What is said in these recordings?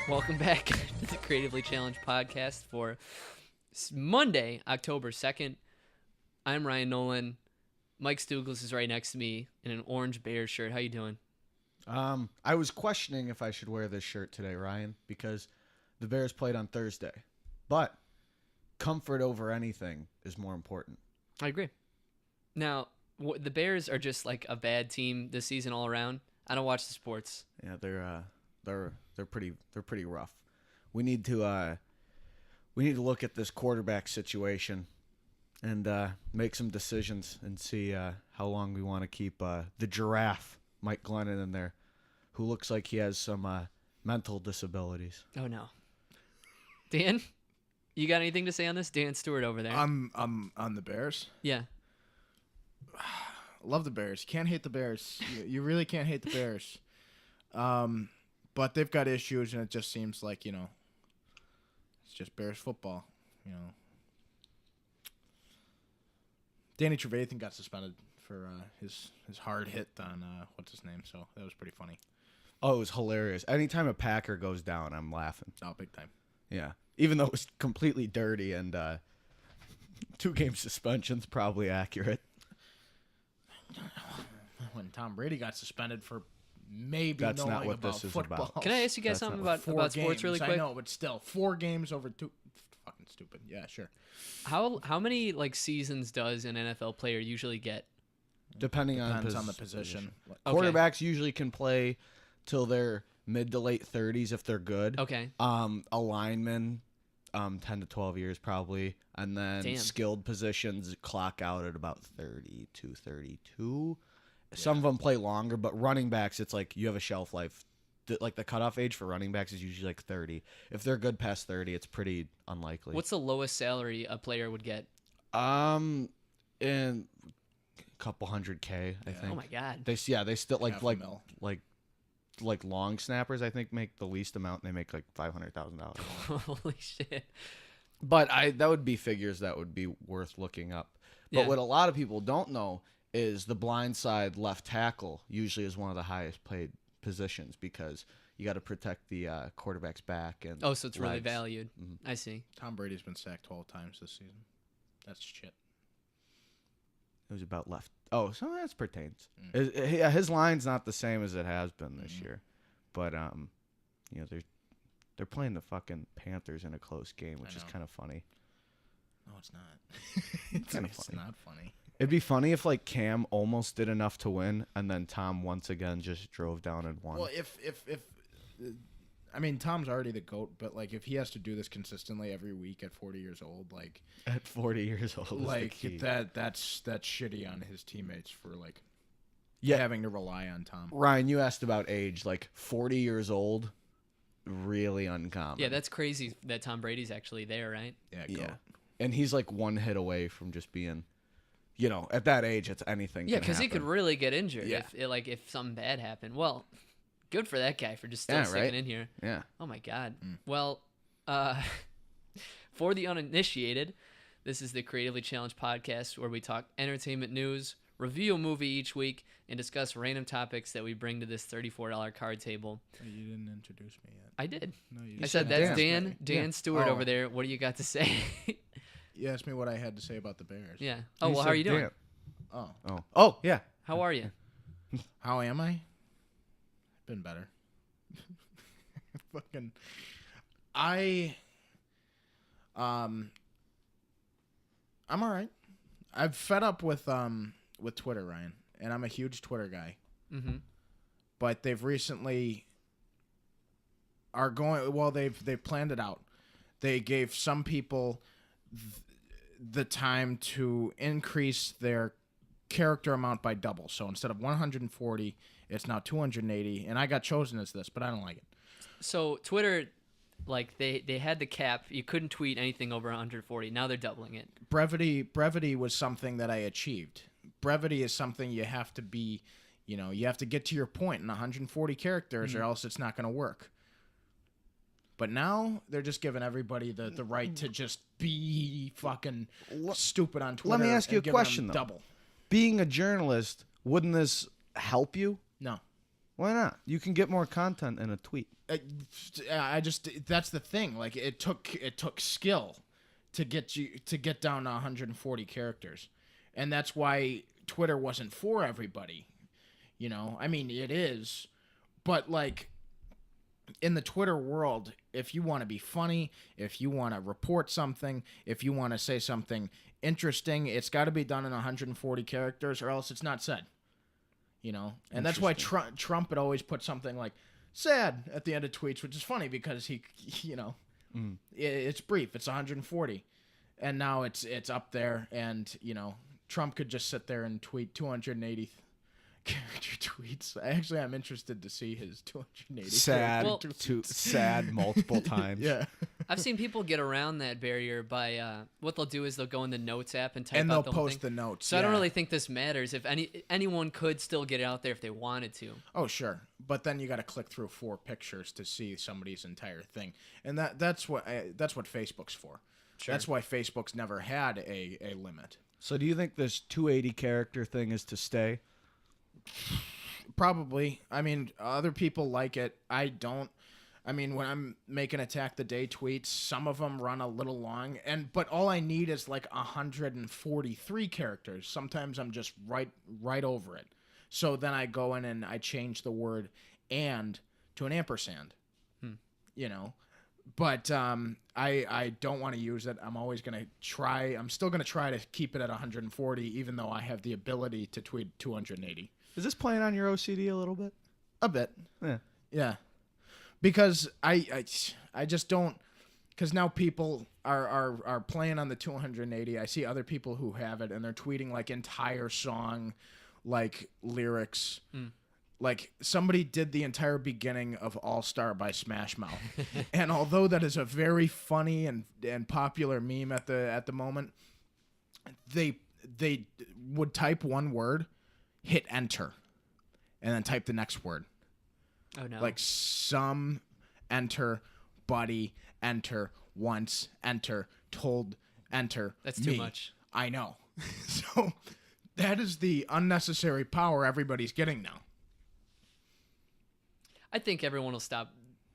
Welcome back to the Creatively Challenged podcast for Monday, October 2nd. I'm Ryan Nolan. Mike Stuglis is right next to me in an orange Bears shirt. How you doing? I was questioning if I should wear this shirt today, Ryan, because the Bears played on Thursday. But comfort over anything is more important. I agree. Now, the Bears are just like a bad team this season all around. I don't watch the sports. Yeah, they're pretty rough. We need to look at this quarterback situation and make some decisions and see how long we want to keep the giraffe Mike Glennon in there, who looks like he has some mental disabilities. Oh no, Dan, you got anything to say on this? Dan Stewart over there. I'm on the Bears. Yeah. Love the Bears. Can't hate the Bears. You really can't hate the Bears. But they've got issues, and it just seems like, it's just Bears football. Danny Trevathan got suspended for his hard hit on what's his name, so that was pretty funny. Oh, it was hilarious. Anytime a Packer goes down, I'm laughing. Oh, big time. Yeah. Even though it was completely dirty and 2-game suspension's probably accurate. When Tom Brady got suspended for maybe That's knowing not what about this is football. about. Can I ask you guys That's something not about sports really quick? I know, but still, 4 games over 2. Fucking stupid. Yeah, sure. How many like seasons does an NFL player usually get? Depends on the position. Okay. Quarterbacks usually can play till they're mid to late 30s if they're good. Okay. A lineman, 10 to 12 years probably, and then Damn. skilled positions clock out at about 32, 32. Some of them play longer, but running backs, it's like you have a shelf life. Like the cutoff age for running backs is usually like 30. If they're good past 30, it's pretty unlikely. What's the lowest salary a player would get? In a couple $100K, I think. Oh my god. They still Half a mil. like long snappers, I think, make the least amount. And they make like $500,000. Holy shit. But that would be figures that would be worth looking up. But Yeah. what a lot of people don't know is the blindside left tackle usually is one of the highest paid positions because you got to protect the quarterback's back and Oh, so it's really legs. valued. Mhm. I see. Tom Brady's been sacked 12 times this season. That's shit. It was about left. Oh, so that pertains. His line's not the same as it has been this year, but they're playing the fucking Panthers in a close game, which is know. kind of funny. No, it's not. it's Kinda it's funny. not funny. It'd be funny if like Cam almost did enough to win, and then Tom once again just drove down and won. Well, if I mean, Tom's already the GOAT, but like if he has to do this consistently every week at 40 years old, like At 40 years old, is the like key. that's shitty on his teammates for like Yeah. having to rely on Tom. Ryan, you asked about age. Like 40 years old, really uncommon. Yeah, that's crazy that Tom Brady's actually there, right? Yeah, yeah. GOAT. And he's like one hit away from just being, at that age, it's anything. Yeah, because because he could really get injured Yeah. if something bad happened. Well, good for that guy for just still Yeah, sticking right? in here. Yeah. Oh my god. Well, for the uninitiated, this is the Creatively Challenged podcast where we talk entertainment news, review a movie each week, and discuss random topics that we bring to this $34 card table. You didn't introduce me yet. I did. No, you I said said that's Dan. Dan Yeah. Stewart Oh. over there. What do you got to say? You asked me what I had to say about the Bears. Yeah. Oh, well, how are you doing? Oh, Oh, yeah. How are you? how am I? Been better. Fucking, I'm all right. I've fed up with Twitter, Ryan, and I'm a huge Twitter guy. Mm-hmm. But they've recently are going. Well, they've planned it out. They gave some people the time to increase their character amount by double. So instead of 140, it's now 280. And I got chosen as this, but I don't like it. So Twitter, like they had the cap. You couldn't tweet anything over 140. Now they're doubling it. Brevity was something that I achieved. Brevity is something you have to be, you have to get to your point in 140 characters or else it's not going to work. But now they're just giving everybody the right to just be fucking stupid on Twitter. Let me ask you and a giving them question, though. Double. Being a journalist, wouldn't this help you? No. Why not? You can get more content in a tweet. I just that's the thing. Like it took skill to get down to 140 characters, and that's why Twitter wasn't for everybody. You know, I mean it is, but like in the Twitter world, if you want to be funny, if you want to report something, if you want to say something interesting, it's got to be done in 140 characters, or else it's not said. You know, and that's why Trump would always put something like "sad" at the end of tweets, which is funny because he you know, it's brief. It's 140, and now it's up there, and you know, Trump could just sit there and tweet 280 character tweets. Actually, I'm interested to see his 280 Sad, character sad multiple times. Yeah, I've seen people get around that barrier by what they'll do is they'll go in the Notes app and type and out they'll the whole post thing. the notes. So I don't really think this matters. If anyone could still get it out there if they wanted to. Oh, sure. But then you got to click through 4 pictures to see somebody's entire thing. And that's what Facebook's for. Sure. That's why Facebook's never had a limit. So do you think this 280 character thing is to stay? Probably. I mean, other people like it. I don't. I mean, when I'm making Attack the Day tweets, some of them run a little long, but all I need is like 143 characters. Sometimes I'm just right over it. So then I go in and I change the word "and" to an ampersand. You know, but I don't want to use it. I'm always gonna try. I'm still gonna try to keep it at 140, even though I have the ability to tweet 280. Is this playing on your OCD a little bit? A bit. Yeah. Yeah. Because I just don't, because now people are playing on the 280. I see other people who have it and they're tweeting like entire song, like lyrics. Like somebody did the entire beginning of All Star by Smash Mouth. And although that is a very funny and popular meme at the moment, they would type one word, hit enter, and then type the next word. Oh no. Like some, enter, buddy, enter, once, enter, told, enter. That's me. too much. I know. So that is the unnecessary power everybody's getting now. I think everyone will stop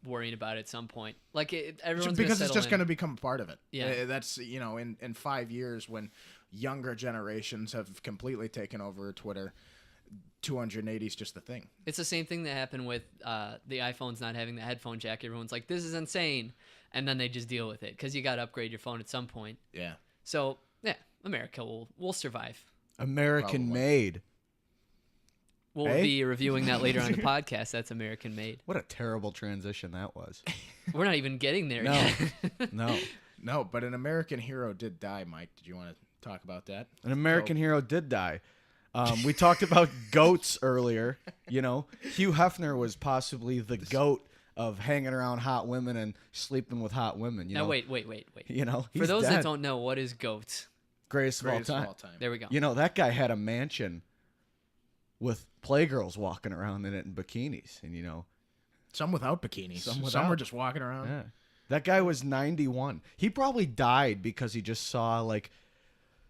worrying about it at some point. Like everyone's Because gonna it's just going to become a part of it. Yeah. That's, you know, in 5 years when younger generations have completely taken over Twitter, 280 is just the thing. It's the same thing that happened with the iPhones not having the headphone jack. Everyone's like, "This is insane," and then they just deal with it because you got to upgrade your phone at some point. Yeah. So yeah, America will survive. American Probably. made. We'll Hey? be reviewing that later on the podcast. That's American made. What a terrible transition that was. We're not even getting there No. yet. No. No, but an American hero did die, Mike. Did you want to talk about that? An American hero did die. We talked about goats earlier. You know, Hugh Hefner was possibly the goat of hanging around hot women and sleeping with hot women. You Now know, wait. You know, For he's those dead. that don't know, what is GOAT? Greatest of all Greatest of time. all time. There we go. You know, that guy had a mansion with playgirls walking around in it in bikinis, and you know, Some without bikinis. Some Some without. were just walking around. yeah, that guy was 91. He probably died because he just saw like.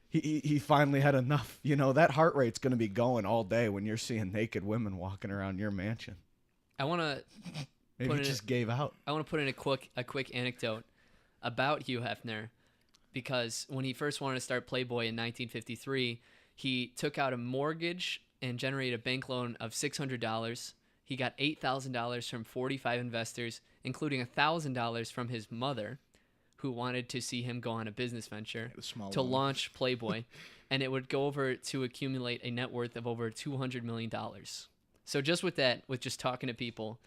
He finally had enough. You know, that heart rate's going to be going all day when you're seeing naked women walking around your mansion. I want to Maybe Put he it- just gave out. put in a quick anecdote about Hugh Hefner, because when he first wanted to start Playboy in 1953, he took out a mortgage and generated a bank loan of $600. He got $8,000 from 45 investors, including $1,000 from his mother, who wanted to see him go on a business venture The small to woman. launch Playboy, and it would go over to accumulate a net worth of over $200 million. So just with that, with just talking to people,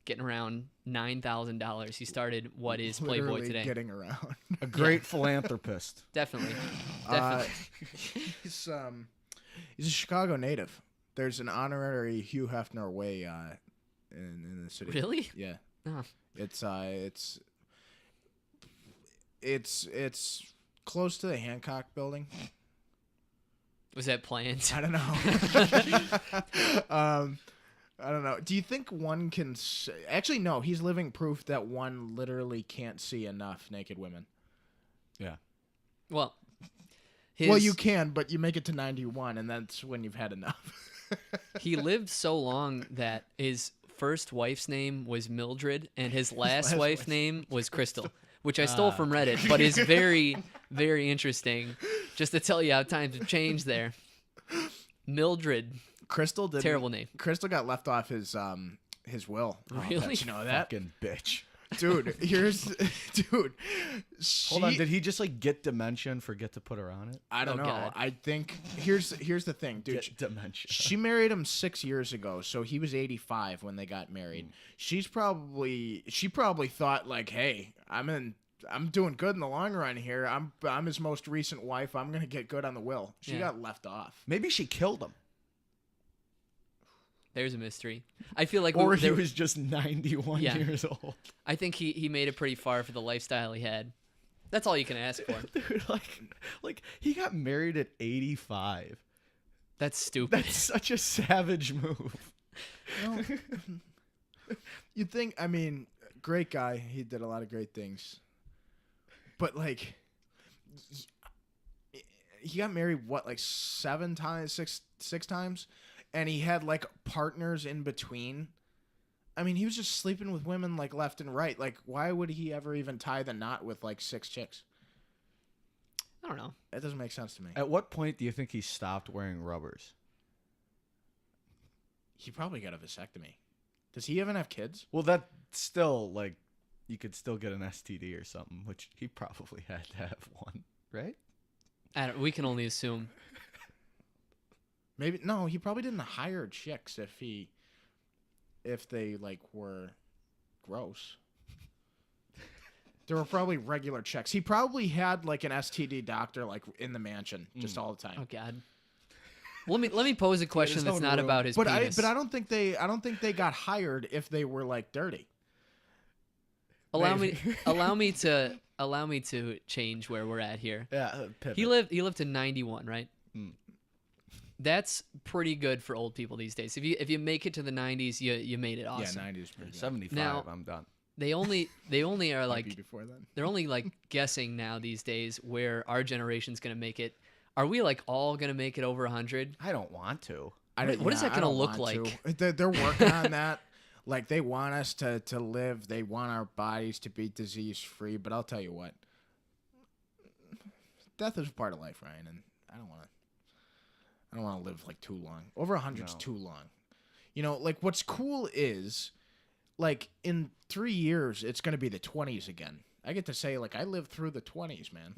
getting around $9,000, he started what is Playboy Literally today. getting around. A great philanthropist. Definitely. Uh, he's a Chicago native. There's an honorary Hugh Hefner Way in the city. Really? Yeah. Oh. It's close to the Hancock Building. Was that planned? I don't know. I don't know. Do you think one can actually? No, he's living proof that one literally can't see enough naked women. Yeah. Well, Well, you can, but you make it to 91, and that's when you've had enough. he lived so long that his first wife's name was Mildred and his last last wife's wife's name was Crystal, which I stole from Reddit, but is very, very interesting. Just to tell you how times have changed there. Mildred, Crystal did terrible name. Crystal got left off his will. Really? Did you know that? Fucking bitch. Dude, dude. Hold on, did he just like get dementia and forget to put her on it? I don't Oh, know. God. I think here's the thing, dude. Get dementia. She married him 6 years ago, so he was 85 when they got married. She probably thought like, hey, I'm doing good in the long run here. I'm his most recent wife. I'm gonna get good on the will. She Yeah. got left off. Maybe she killed him. There's a mystery. I feel like Or he there- was just 91 Yeah. years old. I think he made it pretty far for the lifestyle he had. That's all you can ask for. Dude, like he got married at 85. That's stupid. That's such a savage move. You'd think, I mean, great guy. He did a lot of great things. But like he got married what, like 7 times, six times, and he had like partners in between. I mean, he was just sleeping with women like left and right. Like, why would he ever even tie the knot with like 6 chicks? I don't know. That doesn't make sense to me. At what point do you think he stopped wearing rubbers? He probably got a vasectomy. Does he even have kids? Well, that's still like you could still get an STD or something, which he probably had to have one, right? We can only assume. Maybe no. He probably didn't hire chicks if they like were gross. There were probably regular checks. He probably had like an STD doctor like in the mansion just all the time. Oh God. Let me pose a question his that's own not room. about his But penis. I don't think they got hired if they were like dirty. allow Maybe. me to change where we're at here. Yeah, pivot. He lived to 91, right? Mm. That's pretty good for old people these days. If you make it to the 90s, you made it awesome. Yeah, 90s pretty good. 75. Now- I'm done. They only are Might be like before then. they're only like guessing now these days where our generation's gonna make it. Are we like all gonna make it over 100? I don't want to. What is that I gonna don't look want like? to. They're working on that. Like they want us to live. They want our bodies to be disease free. But I'll tell you what, death is part of life, Ryan, and I don't want to live like too long. Over 100's No. too long. You know, like what's cool is, like in 3 years, it's gonna be the 20s again. I get to say like I lived through the 20s, man.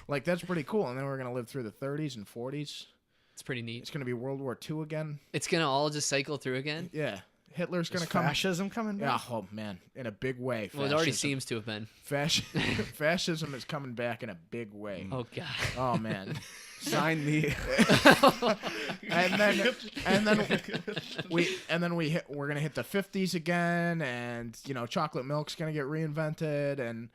Like that's pretty cool. And then we're gonna live through the 30s and 40s. It's pretty neat. It's gonna be World War II again. It's gonna all just cycle through again. Yeah, Hitler's gonna Is come. fascism coming Yeah, back? oh man, in a big way. Well, it already Fascism. seems to have been. Fascism is coming back in a big way. Oh God. Oh man. Sign the. and then we're gonna hit the 50s again, and you know, chocolate milk's gonna get reinvented, and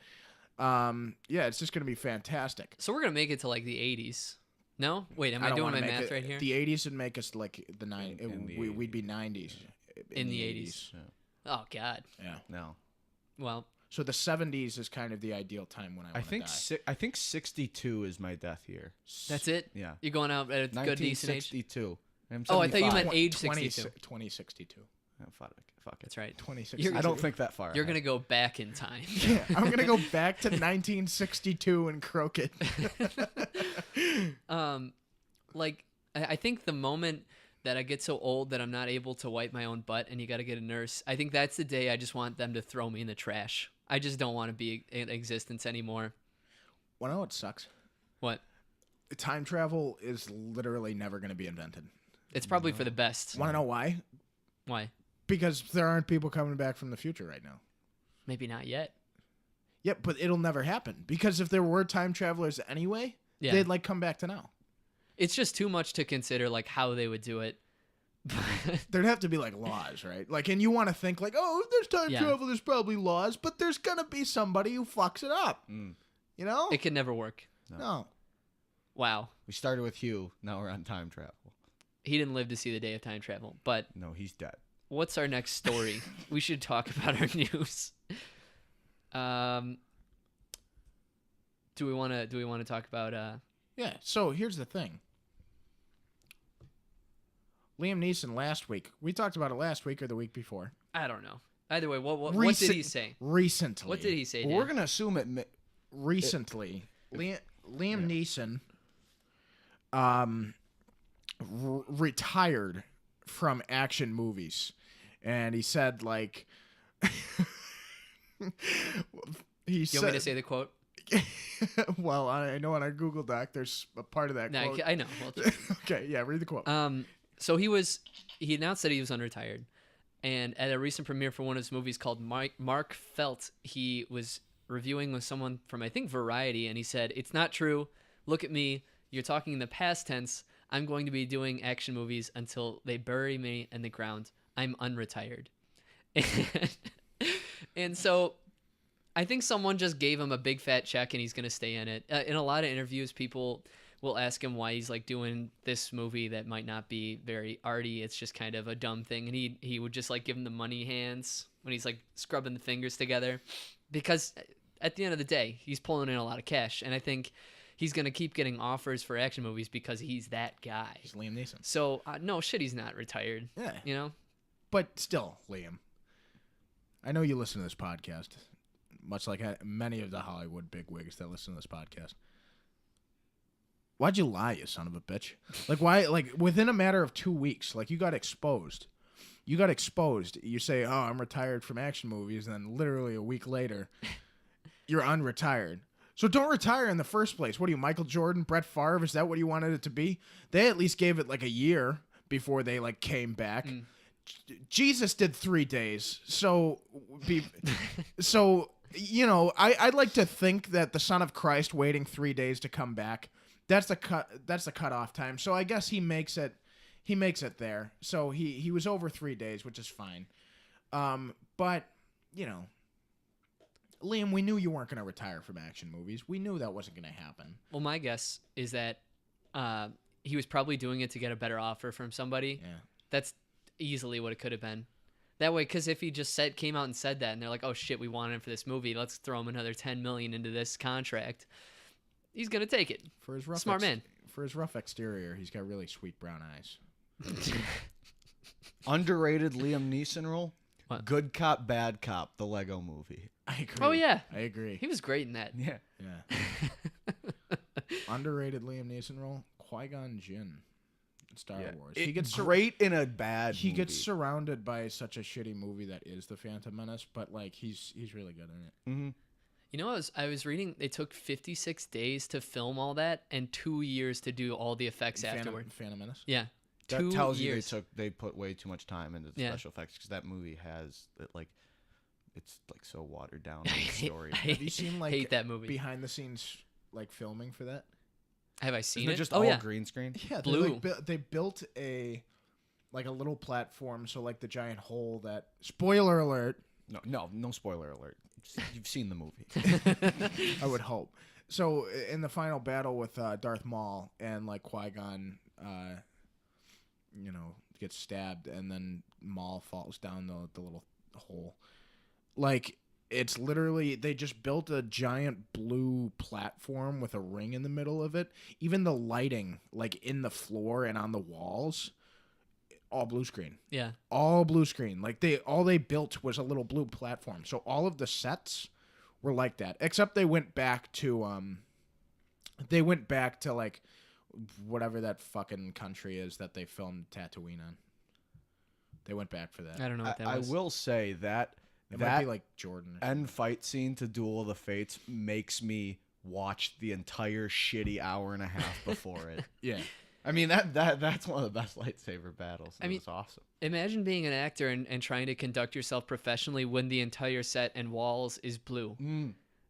yeah, it's just gonna be fantastic. So we're gonna make it to like the 80s. No, wait, am I don't doing wanna my make math it- right here? The 80s would make us like the In the we'd be 90s In the 80s. Oh God. Yeah. No. Well, So the 70s is kind of the ideal time when I want to die. I think 62 is my death year. that's it. Yeah. You're going out at a good decent age. 1962. I'm Oh, I thought you 75. meant age 20 62. 2062. Oh, fuck it. That's right. 2062. I don't think that far. You're ahead. gonna go back in time. Yeah, I'm gonna go back to 1962 and croak it. Like I think the moment that I get so old that I'm not able to wipe my own butt and you got to get a nurse, I think that's the day I just want them to throw me in the trash. I just don't want to be in existence anymore. Well, know what sucks? What? Time travel is literally never gonna be invented. It's probably for the best. Want to know why? Why? Because there aren't people coming back from the future right now. Maybe not yet. Yep, but it'll never happen. Because if there were time travelers anyway, Yeah. they'd like come back to now. It's just too much to consider like how they would do it. There'd have to be like laws, right? Like, and you want to think like, oh, if there's time Yeah. travel, there's probably laws, but there's gonna be somebody who fucks it up. You know? It could never work. No. Wow. We started with Hugh. Now we're on time travel. He didn't live to see the day of time travel. But No, he's dead. what's our next story? We should talk about our news. Do we want to talk about Yeah. So here's the thing. Liam Neeson last week. We talked about it last week or the week before. I don't know. Either way, what Recent- did he say? Recently. What did he say? Well, Dan? we're gonna assume it. Recently, Liam Neeson retired from action movies, and he said like he You said, want me to say the quote? well, I know on our Google Doc there's a part of that No, quote. I know. Well, Okay, yeah, read the quote. so he announced that he was unretired, and at a recent premiere for one of his movies called Mark Felt, he was reviewing with someone from I think Variety, and he said, "It's not true. Look at me. You're talking in the past tense. I'm going to be doing action movies until they bury me in the ground. I'm unretired." And so I think someone just gave him a big fat check and he's going to stay in it. In a lot of interviews, people will ask him why he's like doing this movie that might not be very arty. It's just kind of a dumb thing. And he would just like give him the money hands when he's like scrubbing the fingers together, because at the end of the day, he's pulling in a lot of cash. And I think he's going to keep getting offers for action movies because he's that guy. He's Liam Neeson. So no shit, he's not retired. Yeah. You know? But still, Liam, I know you listen to this podcast, much like many of the Hollywood bigwigs that listen to this podcast. Why'd you lie, you son of a bitch? Like, why? Like, within a matter of 2 weeks, like, you got exposed. You got exposed. You say, "Oh, I'm retired from action movies," and then literally a week later, you're unretired. So don't retire in the first place. What are you, Michael Jordan, Brett Favre? Is that what you wanted it to be? They at least gave it like a year before they like came back. Jesus did 3 days. So you know, I'd like to think that the Son of Christ waiting 3 days to come back, that's the cutoff time. So I guess he makes it there. So he was over 3 days, which is fine. But you know, Liam, we knew you weren't going to retire from action movies. We knew that wasn't going to happen. Well, my guess is that he was probably doing it to get a better offer from somebody. Yeah. That's easily what it could have been. That way, because if he just came out and said that, and they're like, "Oh shit, we wanted him for this movie. Let's throw him another $10 million into this contract," he's gonna take it. For his rough Smart man. For his rough exterior, he's got really sweet brown eyes. Underrated Liam Neeson role. What? Good Cop, Bad Cop, the Lego movie. I agree. Oh yeah, I agree. he was great in that. Yeah. Yeah. Underrated Liam Neeson role, Qui-Gon Jinn, in Star Wars. He gets great in a bad. He movie. gets surrounded by such a shitty movie that is The Phantom Menace, but like he's really good in it. Mm-hmm. You know, I was reading they took 56 days to film all that and 2 years to do all the effects afterward. Phantom Menace. Yeah, That 2 tells years. you they put way too much time into the Yeah. special effects, because that movie has it's like so watered down I in the hate- story. I Have you seen like hate that movie. behind the scenes like filming for that? Have I seen Isn't it? it just oh all yeah. green screen? Yeah, Blue. They built a little platform, so like the giant hole that. Spoiler alert. No spoiler alert. You've seen the movie. I would hope. So in the final battle with Darth Maul and like Qui-Gon, gets stabbed, and then Maul falls down the little hole. Like, it's literally, they just built a giant blue platform with a ring in the middle of it. Even the lighting, like in the floor and on the walls, all blue screen. Yeah. All blue screen. Like all they built was a little blue platform. So all of the sets were like that, except they went back to like whatever that fucking country is that they filmed Tatooine on. They went back for that. I don't know what that I was. will say that It might be like Jordan. end fight scene to Duel of the Fates makes me watch the entire shitty hour and a half before it. Yeah. I mean, that's one of the best lightsaber battles. I mean, it's awesome. Imagine being an actor and trying to conduct yourself professionally when the entire set and walls is blue.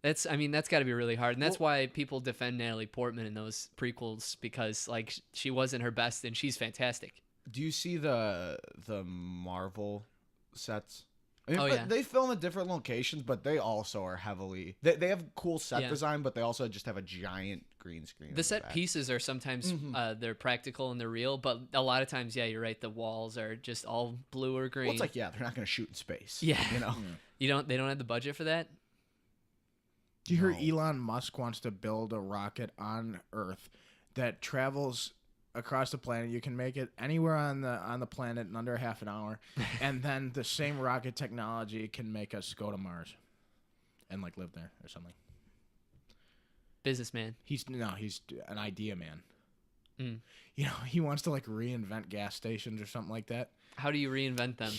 That's got to be really hard, and that's why people defend Natalie Portman in those prequels, because like she wasn't her best and she's fantastic. Do you see the Marvel sets? I mean, Oh, but yeah. they film at different locations, but they also are heavily. They have cool set Yeah. design, but they also just have a giant green screen. in The set back. pieces are sometimes they're practical and they're real, but a lot of times, yeah, you're right. The walls are just all blue or green. Well, it's like, yeah, they're not going to shoot in space. Yeah. You know. They don't have the budget for that. Do you hear No. Elon Musk wants to build a rocket on Earth that travels across the planet. You can make it anywhere on the planet in under half an hour, and then the same rocket technology can make us go to Mars, and like live there or something. Businessman. He's an idea man. Mm. You know, he wants to like reinvent gas stations or something like that. How do you reinvent them?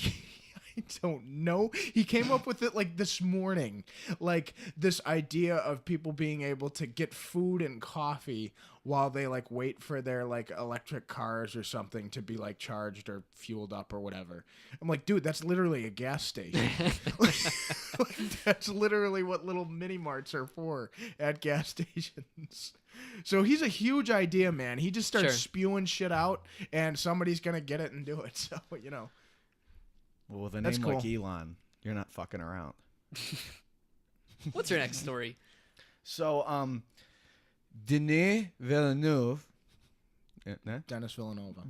I don't know. He came up with it like this morning. Like this idea of people being able to get food and coffee while they like wait for their like electric cars or something to be like charged or fueled up or whatever. I'm like, dude, that's literally a gas station. Like, that's literally what little mini marts are for at gas stations. So he's a huge idea man. He just starts Sure. spewing shit out and somebody's going to get it and do it. So, you know. Well, with a That's name like cool. Elon, you're not fucking around. What's your next story? So, Denis Villeneuve, Dennis Villanova.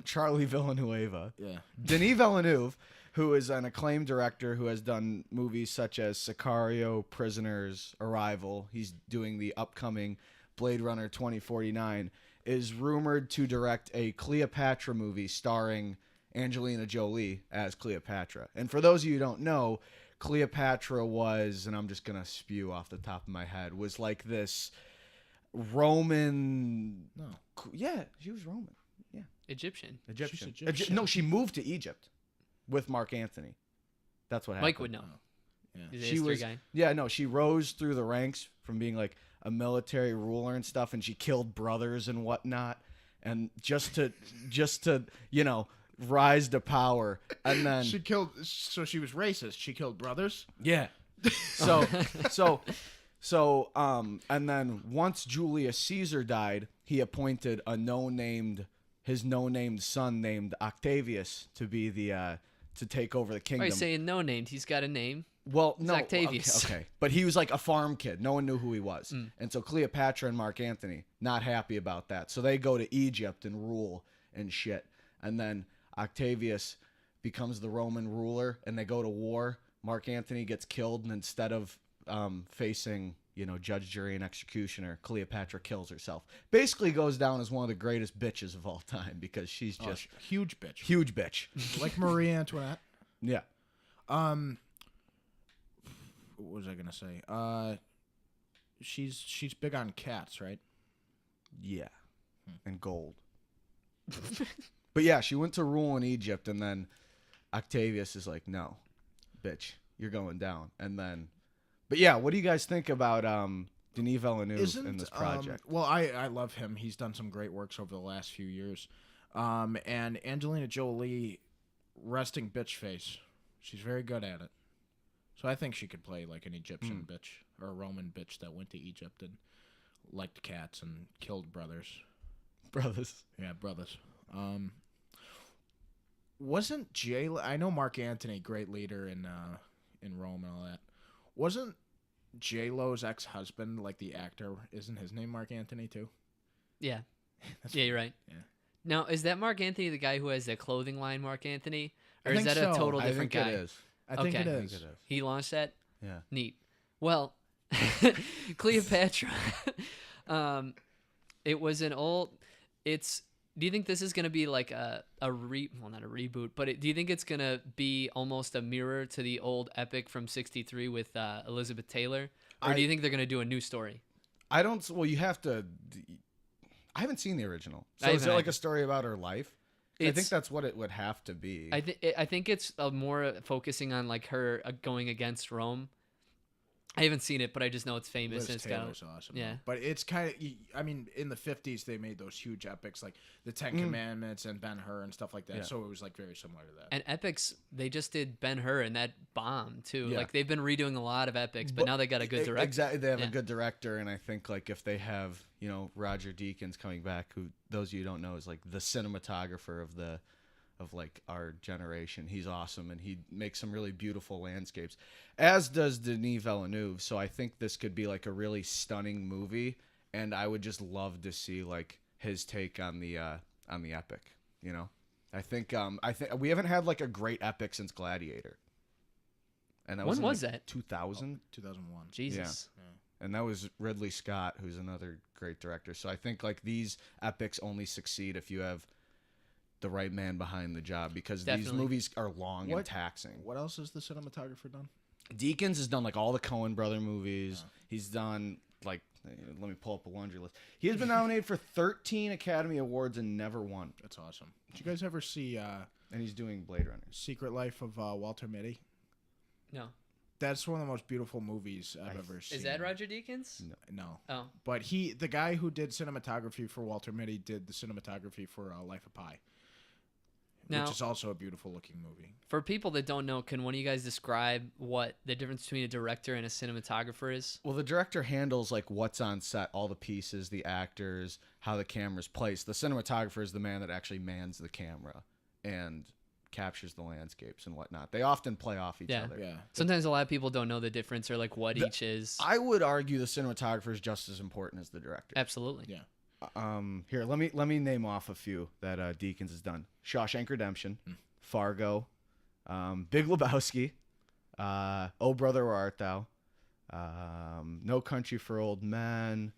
Charlie Villanueva, Yeah. Denis Villeneuve, who is an acclaimed director who has done movies such as Sicario, Prisoners, Arrival. He's doing the upcoming Blade Runner 2049. Is rumored to direct a Cleopatra movie starring Angelina Jolie as Cleopatra. And for those of you who don't know, Cleopatra was, and I'm just going to spew off the top of my head, was like this Roman... No. Yeah, she was Roman. Yeah. Egyptian. Egyptian. She's Egyptian. No, she moved to Egypt with Mark Antony. That's what happened. Mike would know. Yeah. He's a She history was, guy. yeah, no, she rose through the ranks from being like a military ruler and stuff, and she killed brothers and whatnot, and just to you know, rise to power, and then She killed. So she was racist. She killed brothers. yeah, and then once Julius Caesar died, he appointed his no-named son named Octavius to be the to take over the Why are kingdom. you saying no named? He's got a name. Well, no, Octavius. Okay, but he was like a farm kid. No one knew who he was, and so Cleopatra and Mark Antony not happy about that. So they go to Egypt and rule and shit, and then Octavius becomes the Roman ruler, and they go to war. Mark Antony gets killed, and instead of facing judge, jury, and executioner, Cleopatra kills herself. Basically, goes down as one of the greatest bitches of all time because she's just Huge bitch. huge bitch. Like Marie Antoinette. Yeah. What was I gonna say? She's big on cats, right? Yeah. And gold. But yeah, she went to rule in Egypt, and then Octavius is like, no, bitch, you're going down. And then, but yeah, what do you guys think about Denis Villeneuve in this project? Well, I love him. He's done some great works over the last few years. And Angelina Jolie, resting bitch face. She's very good at it. So I think she could play like an Egyptian bitch or a Roman bitch that went to Egypt and liked cats and killed brothers. Brothers. Yeah, brothers. Wasn't I know Mark Antony, great leader in Rome and all that. Wasn't J-Lo's ex-husband, like the actor, isn't his name Mark Antony too? Yeah. That's Yeah, you're right. Yeah. Now, is that Mark Anthony the guy who has the clothing line Mark Anthony? Or I is think that a so. total I different think guy? it is. I think Okay. it I is. think it is. He launched that? Yeah. Neat. Well, Cleopatra. It was an old. Do you think this is gonna be like well, not a reboot, but do you think it's gonna be almost a mirror to the old epic from '63 with Elizabeth Taylor, or do you think they're gonna do a new story? I don't. Well, you have to. I haven't seen the original. So I is it haven't like either. a story about her life? I It's- think that's what it would have to be. I think it's more focusing on like her going against Rome. I haven't seen it, but I just know it's famous. Liz and it's Taylor's got, awesome. yeah. But it's kind of, I mean, in the 50s, they made those huge epics like the Ten Commandments and Ben-Hur and stuff like that. Yeah. So it was like very similar to that. And epics, they just did Ben-Hur and that bombed too. Yeah. Like they've been redoing a lot of epics, but now they got a good director. Exactly, they have Yeah. a good director, and I think like if they have Roger Deakins coming back, who those of you who don't know is like the cinematographer of like our generation. He's awesome, and he makes some really beautiful landscapes, as does Denis Villeneuve. So I think this could be like a really stunning movie, and I would just love to see like his take on the epic. I think we haven't had like a great epic since Gladiator. And that When in, was like, that? 2000. 2001. Jesus. and that was Ridley Scott, who's another great director. So I think like these epics only succeed if you have the right man behind the job, because these Definitely. movies are long and What- taxing. What else has the cinematographer done? Deakins has done like all the Coen brother movies. He's done like, let me pull up a laundry list. He has been nominated for 13 Academy Awards and never won. That's awesome. Did you guys ever see And he's doing Blade Runner. Secret Life of Walter Mitty? No. That's one of the most beautiful movies I've ever seen. Is that Roger Deakins? No. Oh. But the guy who did cinematography for Walter Mitty did the cinematography for Life of Pi, Now, which is also a beautiful looking movie. for people that don't know, can one of you guys describe what the difference between a director and a cinematographer is? Well, the director handles like what's on set, all the pieces, the actors, how the camera's placed. The cinematographer is the man that actually mans the camera and captures the landscapes and whatnot. They often play off each Yeah. other. Yeah. Sometimes a lot of people don't know the difference or like what each is. I would argue the cinematographer is just as important as the director. Absolutely. Yeah. Here, let me name off a few that Deakins has done: Shawshank Redemption, Fargo, Big Lebowski, Oh Brother Where Art Thou, No Country for Old Men,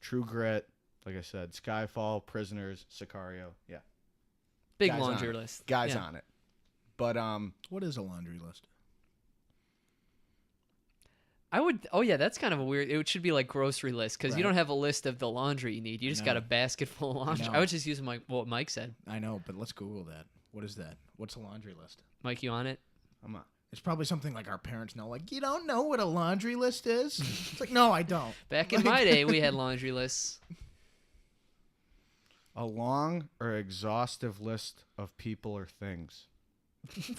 True Grit, like I said, Skyfall, Prisoners, Sicario. Yeah, Big Guys laundry on it. list. guys Yeah. on it. But What is a laundry list? I would. Oh yeah, that's kind of a weird. It should be like grocery list because you Right. don't have a list of the laundry you need. You just got know. a basket full of laundry. know. I was just using what Mike said. I know, but let's Google that. What is that? What's a laundry list? Mike, you on it? I'm not. It's probably something like our parents know. Like, you don't know what a laundry list is? It's like, no, I don't. Back in my day, we had laundry lists. A long or exhaustive list of people or things.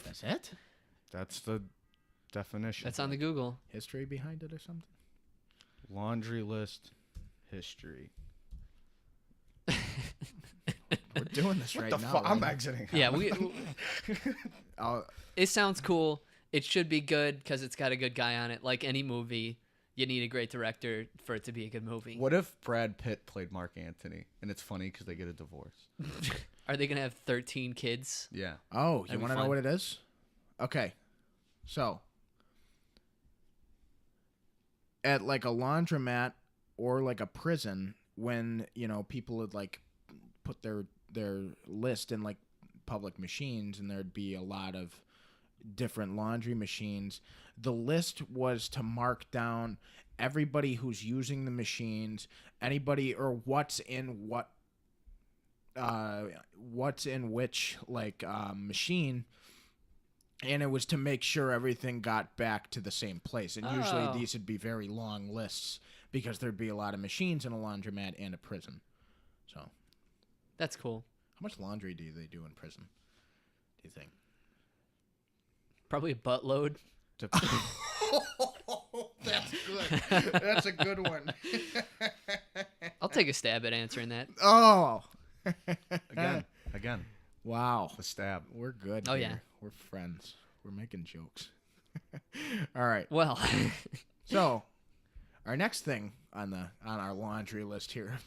That's it? That's the definition. That's on the Google. History behind it or something? Laundry list history. We're doing this right now. I'm right? exiting. Yeah, we. I'll- It sounds cool. It should be good because it's got a good guy on it. Like any movie, you need a great director for it to be a good movie. What if Brad Pitt played Mark Antony? And it's funny because they get a divorce. Are they gonna have 13 kids? Yeah. Oh, you That'd be want to know fun. what it is? Okay. So, at like a laundromat or like a prison, when, people would like put their list in like public machines and there'd be a lot of different laundry machines, the list was to mark down everybody who's using the machines, anybody or what's in which like machine, and it was to make sure everything got back to the same place. And usually Oh. these would be very long lists because there'd be a lot of machines in a laundromat and a prison. So how That's cool. much laundry do they do in prison, do you think? Probably a buttload. That's good. That's a good one. I'll take a stab at answering that. Oh. Again, Wow. the stab. We're good. Oh, here. yeah. We're friends. We're making jokes. All right. Well, So, our next thing on our laundry list here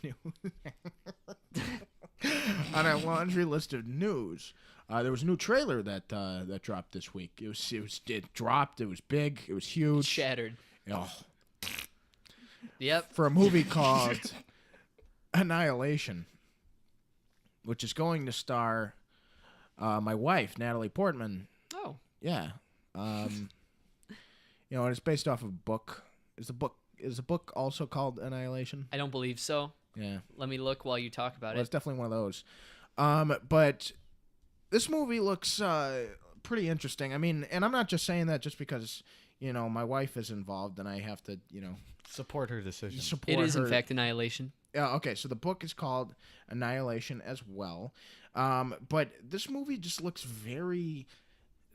on our laundry list of news, there was a new trailer that dropped this week. It dropped. It was big. It was huge. shattered. Oh, Yep. for a movie called Annihilation, which is going to star my wife, Natalie Portman. Oh, Yeah. And it's based off of a book. Is the book also called Annihilation? I don't believe so. Yeah. Let me look while you talk about Well, it's it. definitely one of those. But this movie looks pretty interesting. I mean, and I'm not just saying that just because, my wife is involved and I have to, Support her decision. support It is, her. in fact, Annihilation. Yeah, okay, so the book is called Annihilation as well. But this movie just looks very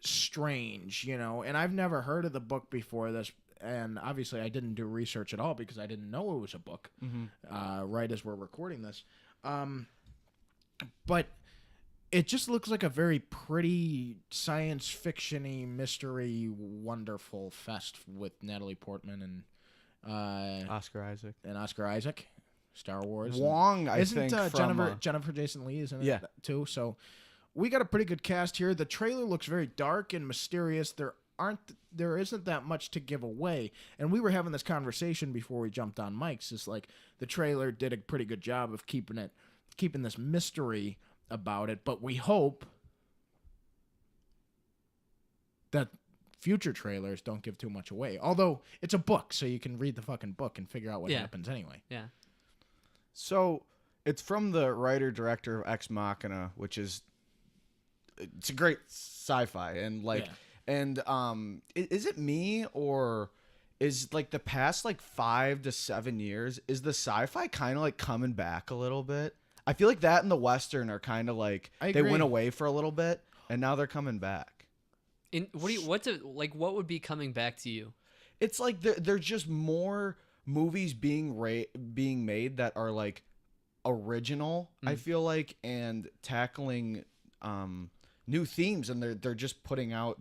strange, and I've never heard of the book before this, and obviously I didn't do research at all because I didn't know it was a book right as we're recording this. But it just looks like a very pretty science fiction-y, mystery, wonderful fest with Natalie Portman and Oscar Isaac. Oscar Isaac, Star Wars. Wong, I Isn't think. Jennifer Jason Leigh is in it Yeah. too? So we got a pretty good cast here. The trailer looks very dark and mysterious. There aren't there isn't that much to give away. And we were having this conversation before we jumped on mics. It's like the trailer did a pretty good job of keeping this mystery about it, but we hope that future trailers don't give too much away. Although it's a book, so you can read the fucking book and figure out what happens anyway. Yeah. So it's from the writer-director of Ex Machina, which it's a great sci-fi. And like, is it me, or is like the past like 5 to 7 years, is the sci-fi kind of like coming back a little bit? I feel like that and the Western are kind of like, they went away for a little bit and now they're coming back. What would be coming back to you? It's like there's just more movies being made that are like original, I feel like, and tackling new themes, and they're just putting out,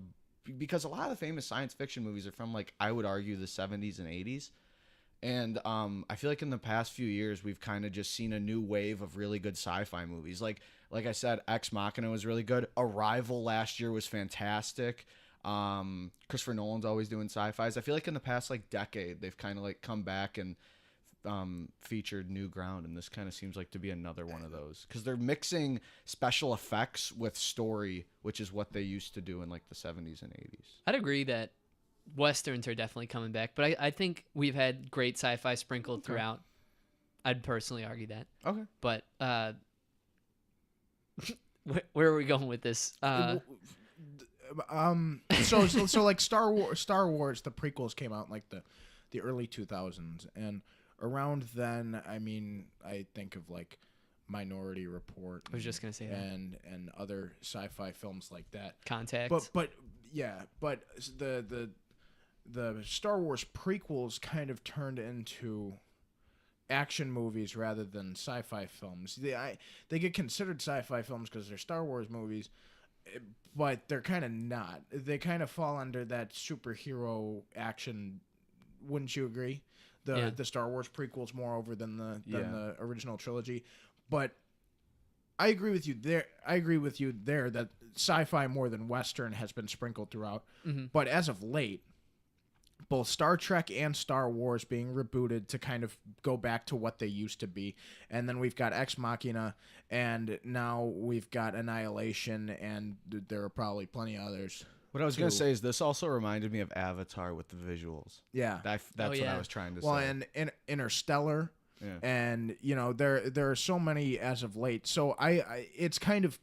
because a lot of the famous science fiction movies are from, like, I would argue the 70s and 80s. And I feel like in the past few years we've kind of just seen a new wave of really good sci-fi movies. Like I said, Ex Machina was really good. Arrival last year was fantastic. Christopher Nolan's always doing sci-fis. I feel like in the past like decade they've kind of like come back and featured new ground, and this kind of seems like to be another one of those, because they're mixing special effects with story, which is what they used to do in like the 70s and 80s. I'd agree that Westerns are definitely coming back, but I think we've had great sci-fi sprinkled throughout. I'd personally argue that. Okay. But where are we going with this? So like Star Wars, the prequels came out in like the early 2000s, and around then, I mean, I think of like Minority Report. I was just gonna say that. And other sci-fi films like that. Contact. But the Star Wars prequels kind of turned into action movies rather than sci-fi films. They get considered sci-fi films because they're Star Wars movies, but they're kind of not. They kind of fall under that superhero action. Wouldn't you agree? The Star Wars prequels more over than the original trilogy. But I agree with you there that sci-fi more than Western has been sprinkled throughout. Mm-hmm. But as of late, both Star Trek and Star Wars being rebooted to kind of go back to what they used to be. And then we've got Ex Machina, and now we've got Annihilation, and there are probably plenty of others. What I was going to say is this also reminded me of Avatar with the visuals. Yeah. That's what I was trying to say. Well, and Interstellar. Yeah. And, you know, there are so many as of late. So it's kind of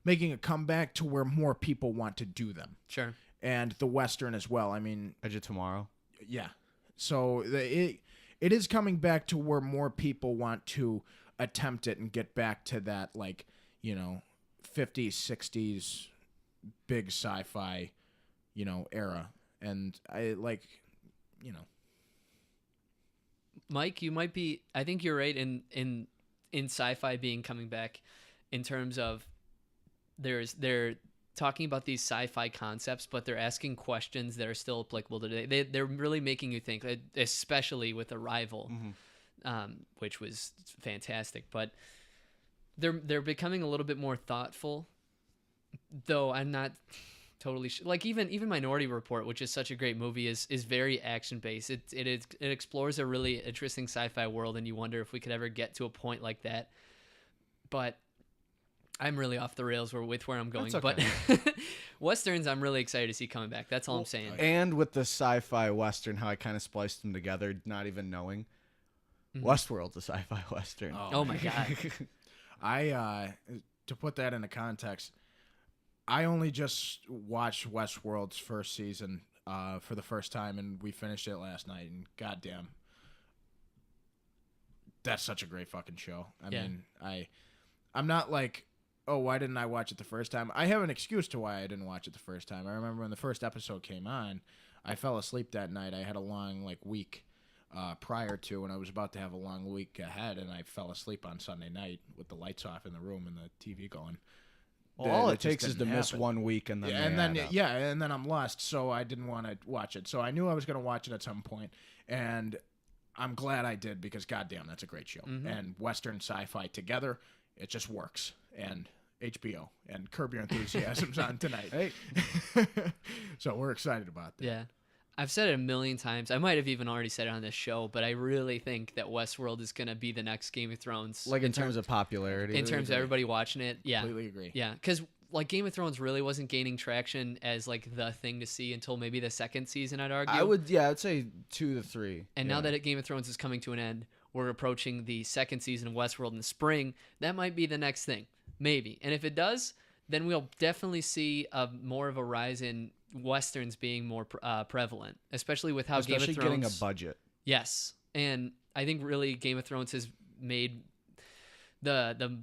making a comeback to where more people want to do them. Sure. And the Western as well. I mean, Edge of Tomorrow. Yeah. So it is coming back to where more people want to attempt it and get back to that, like, you know, 50s, 60s big sci-fi, you know, era. And I like, you know. Mike, you might be, I think you're right in sci-fi being coming back in terms of they're talking about these sci-fi concepts, but they're asking questions that are still applicable today. They're really making you think, especially with Arrival, which was fantastic. But they're becoming a little bit more thoughtful, though I'm not totally like even Minority Report, which is such a great movie, is very action based. It explores a really interesting sci-fi world, and you wonder if we could ever get to a point like that. But I'm really off the rails with where I'm going. That's okay. But Westerns, I'm really excited to see coming back. That's all I'm saying. And with the sci-fi Western, how I kind of spliced them together, not even knowing. Westworld's a sci-fi Western. Oh my God. To put that into context, I only just watched Westworld's first season for the first time, and we finished it last night, and goddamn, that's such a great fucking show. I mean, I'm not like, oh, why didn't I watch it the first time? I have an excuse to why I didn't watch it the first time. I remember when the first episode came on, I fell asleep that night. I had a long week prior to, and I was about to have a long week ahead, and I fell asleep on Sunday night with the lights off in the room and the TV going. Well, all it takes is to miss 1 week, and then and then I'm lost. So I didn't want to watch it. So I knew I was going to watch it at some point, and I'm glad I did, because goddamn, that's a great show. Mm-hmm. And Western sci-fi together, it just works. And HBO and Curb Your Enthusiasm's on tonight. Hey. So we're excited about that. Yeah. I've said it a million times. I might have even already said it on this show, but I really think that Westworld is going to be the next Game of Thrones. Like in terms of popularity. in terms of everybody watching it. Yeah. Completely agree. Yeah, because like Game of Thrones really wasn't gaining traction as like the thing to see until maybe the second season, I'd argue. I'd say 2 to 3. And now that Game of Thrones is coming to an end, we're approaching the second season of Westworld in the spring. That might be the next thing, maybe. And if it does, then we'll definitely see more of a rise in Westerns being more prevalent, especially with how Game of Thrones getting a budget. Yes, and I think really Game of Thrones has made the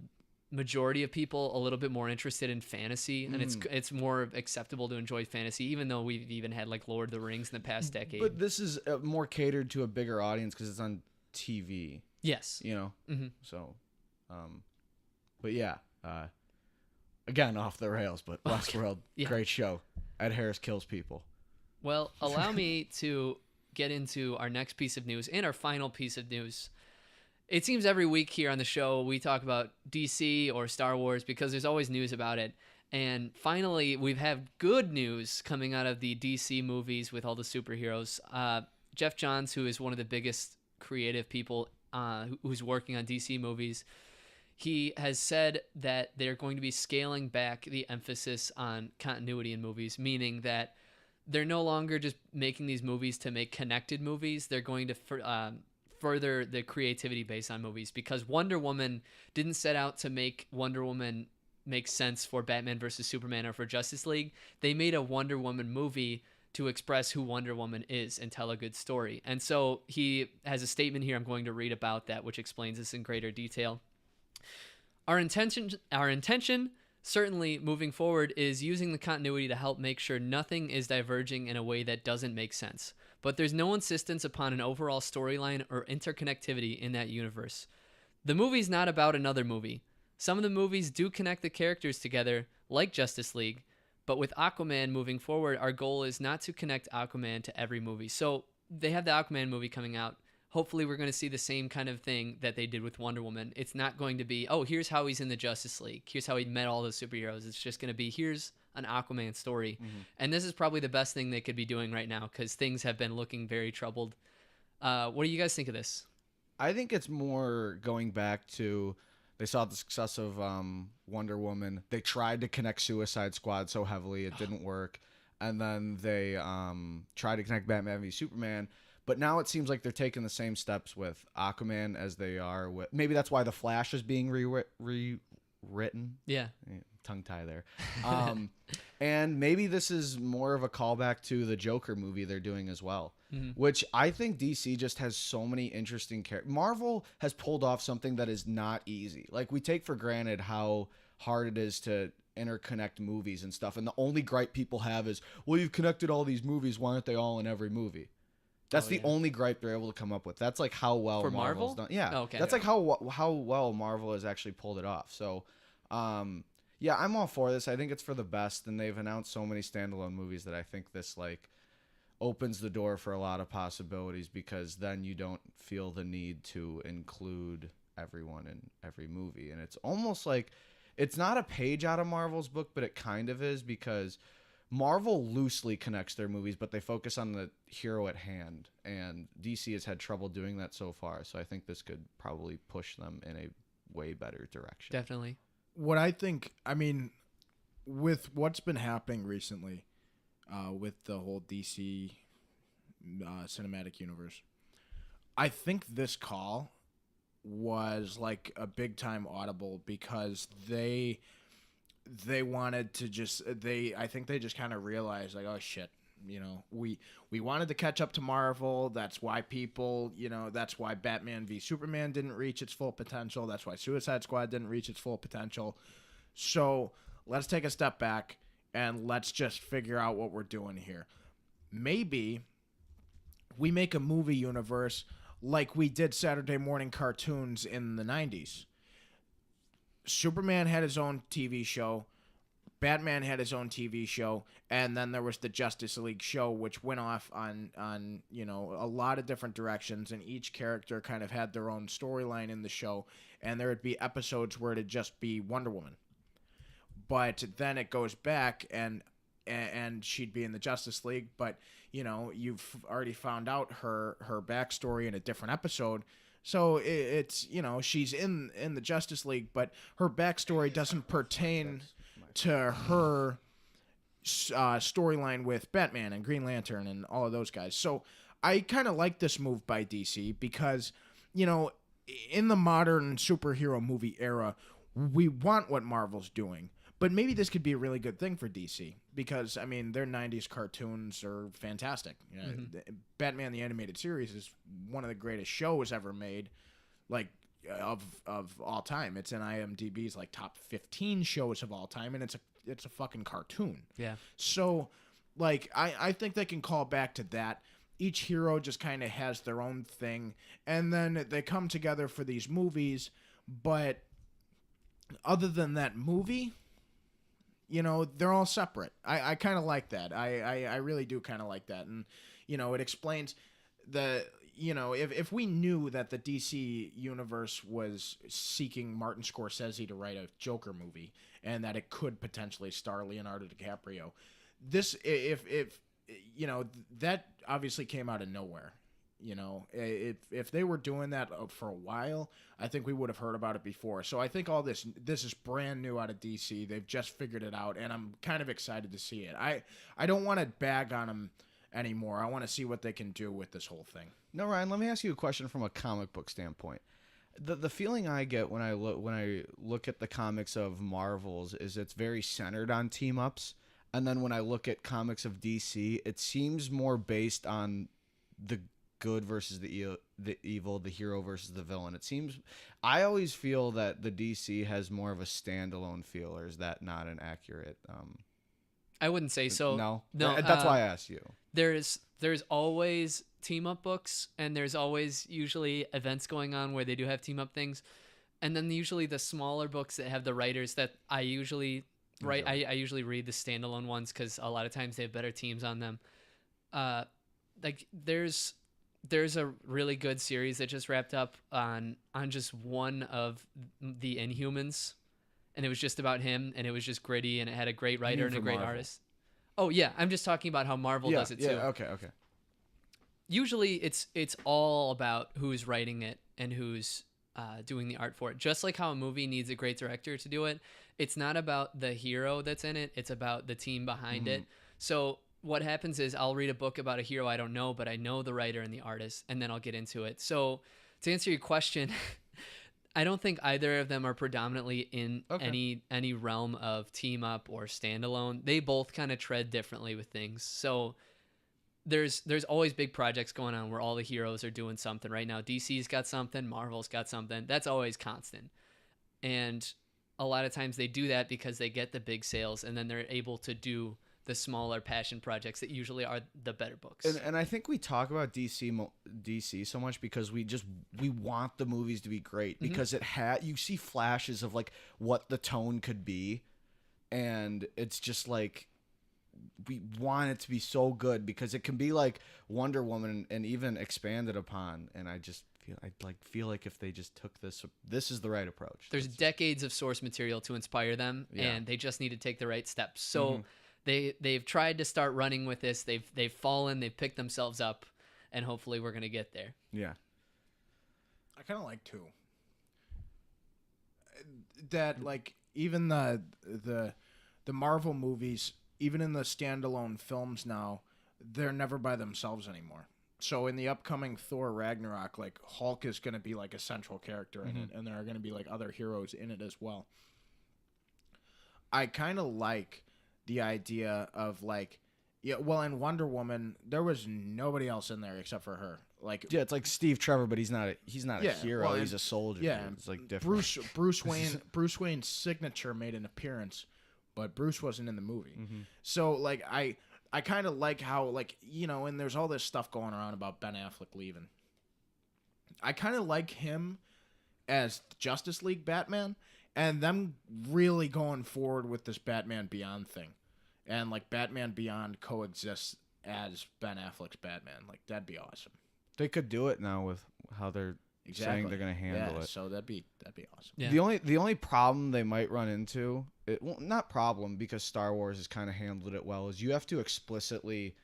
majority of people a little bit more interested in fantasy, and it's more acceptable to enjoy fantasy, even though we've even had like Lord of the Rings in the past decade. But this is more catered to a bigger audience because it's on TV. Yes, You know, so, but yeah, again off the rails. But Westworld, great show. Ed Harris kills people. Well, allow me to get into our next piece of news and our final piece of news. It seems every week here on the show we talk about DC or Star Wars because there's always news about it. And finally, we've had good news coming out of the DC movies with all the superheroes. Jeff Johns, who is one of the biggest creative people who's working on DC movies, he has said that they're going to be scaling back the emphasis on continuity in movies, meaning that they're no longer just making these movies to make connected movies. They're going to further the creativity based on movies, because Wonder Woman didn't set out to make Wonder Woman make sense for Batman versus Superman or for Justice League. They made a Wonder Woman movie to express who Wonder Woman is and tell a good story. And so he has a statement here I'm going to read about that, which explains this in greater detail. Our intention, certainly moving forward, is using the continuity to help make sure nothing is diverging in a way that doesn't make sense. But there's no insistence upon an overall storyline or interconnectivity in that universe. The movie's not about another movie. Some of the movies do connect the characters together, like Justice League, but with Aquaman moving forward, our goal is not to connect Aquaman to every movie. So they have the Aquaman movie coming out. Hopefully we're going to see the same kind of thing that they did with Wonder Woman. It's not going to be, oh, here's how he's in the Justice League. Here's how he met all those superheroes. It's just going to be, here's an Aquaman story. And this is probably the best thing they could be doing right now because things have been looking very troubled. What do you guys think of this? I think it's more going back to, they saw the success of Wonder Woman. They tried to connect Suicide Squad so heavily it didn't work. And then they tried to connect Batman v Superman. But now it seems like they're taking the same steps with Aquaman as they are with... Maybe that's why The Flash is being rewritten. Yeah. Tongue tie there. And maybe this is more of a callback to the Joker movie they're doing as well. Which I think DC just has so many interesting characters. Marvel has pulled off something that is not easy. Like, we take for granted how hard it is to interconnect movies and stuff. And the only gripe people have is, well, you've connected all these movies. Why aren't they all in every movie? That's the only gripe they're able to come up with. That's like how well For Marvel's Marvel? done. Yeah, Okay. That's like how well Marvel has actually pulled it off. So, yeah, I'm all for this. I think it's for the best, and they've announced so many standalone movies that I think this like opens the door for a lot of possibilities, because then you don't feel the need to include everyone in every movie. And it's almost like it's not a page out of Marvel's book, but it kind of is, because Marvel loosely connects their movies, but they focus on the hero at hand, and DC has had trouble doing that so far. So I think this could probably push them in a way better direction. Definitely. What I think, I mean, with what's been happening recently with the whole DC cinematic universe, I think this call was like a big time audible, because they wanted to just I think they just kind of realized, like, oh shit, you know, we wanted to catch up to Marvel. That's why people, you know, that's why Batman v Superman didn't reach its full potential. That's why Suicide Squad didn't reach its full potential. So let's take a step back and let's just figure out what we're doing here. Maybe we make a movie universe like we did Saturday morning cartoons in the 90s. Superman had his own TV show, Batman had his own TV show, and then there was the Justice League show, which went off on you know, a lot of different directions, and each character kind of had their own storyline in the show, and there would be episodes where it'd just be Wonder Woman. But then it goes back, and and she'd be in the Justice League, but you've already found out her backstory in a different episode. So it's she's in the Justice League, but her backstory doesn't pertain to her storyline with Batman and Green Lantern and all of those guys. So I kind of like this move by DC because in the modern superhero movie era, we want what Marvel's doing. But maybe this could be a really good thing for DC because, I mean, their 90s cartoons are fantastic. Batman the Animated Series is one of the greatest shows ever made, like, of all time. It's in IMDb's, like, top 15 shows of all time, and it's a fucking cartoon. Yeah. So, like, I think they can call back to that. Each hero just kind of has their own thing, and then they come together for these movies, but other than that movie, they're all separate. I kind of like that. I really do kind of like that. And, it explains if we knew that the DC universe was seeking Martin Scorsese to write a Joker movie and that it could potentially star Leonardo DiCaprio, that obviously came out of nowhere. If they were doing that for a while, I think we would have heard about it before. So I think all this is brand new out of DC. They've just figured it out, and I'm kind of excited to see it. I don't want to bag on them anymore. I want to see what they can do with this whole thing. No, Ryan, let me ask you a question from a comic book standpoint. The feeling I get when I look at the comics of Marvel's is it's very centered on team ups, and then when I look at comics of DC, it seems more based on the good versus the evil, the hero versus the villain. It seems, I always feel that the DC has more of a standalone feel, or is that not an accurate? I wouldn't say so. No. That's why I asked you. There's always team up books, and there's always usually events going on where they do have team up things, and then usually the smaller books that have the writers that I usually write. I usually read the standalone ones because a lot of times they have better teams on them. Like there's a really good series that just wrapped up on just one of the Inhumans, and it was just about him, and it was just gritty, and it had a great writer and a great artist. Oh yeah, I'm just talking about how Marvel does it too. Yeah, okay. Usually it's all about who's writing it and who's doing the art for it. Just like how a movie needs a great director to do it, it's not about the hero that's in it, it's about the team behind it. So what happens is I'll read a book about a hero I don't know, but I know the writer and the artist, and then I'll get into it. So to answer your question, I don't think either of them are predominantly in any realm of team up or standalone. They both kind of tread differently with things. So there's always big projects going on where all the heroes are doing something. Right now DC's got something, Marvel's got something. That's always constant. And a lot of times they do that because they get the big sales, and then they're able to do the smaller passion projects that usually are the better books. And I think we talk about DC so much because we want the movies to be great, because you see flashes of like what the tone could be, and it's just like we want it to be so good because it can be like Wonder Woman and even expanded upon. And I just feel like if they just took this is the right approach. There's decades of source material to inspire them, and they just need to take the right steps. So they've tried to start running with this. They've fallen. They've picked themselves up, and hopefully we're gonna get there. Yeah, I kind of like too that, like, even the Marvel movies, even in the standalone films now, they're never by themselves anymore. So in the upcoming Thor Ragnarok, like, Hulk is going to be like a central character in it, and there are going to be like other heroes in it as well. I kind of like the idea of like, in Wonder Woman there was nobody else in there except for her. Like, it's like Steve Trevor, but he's not a hero. Well, he's a soldier. Yeah, it's like different. Bruce Wayne's signature made an appearance, but Bruce wasn't in the movie. So like I kind of like how, like, and there's all this stuff going around about Ben Affleck leaving. I kind of like him as Justice League Batman, and them really going forward with this Batman Beyond thing. And, like, Batman Beyond coexists as Ben Affleck's Batman. Like, that'd be awesome. They could do it now with how they're saying they're going to handle it. So that'd be awesome. Yeah. The only problem they might run into not problem, because Star Wars has kind of handled it well, is you have to explicitly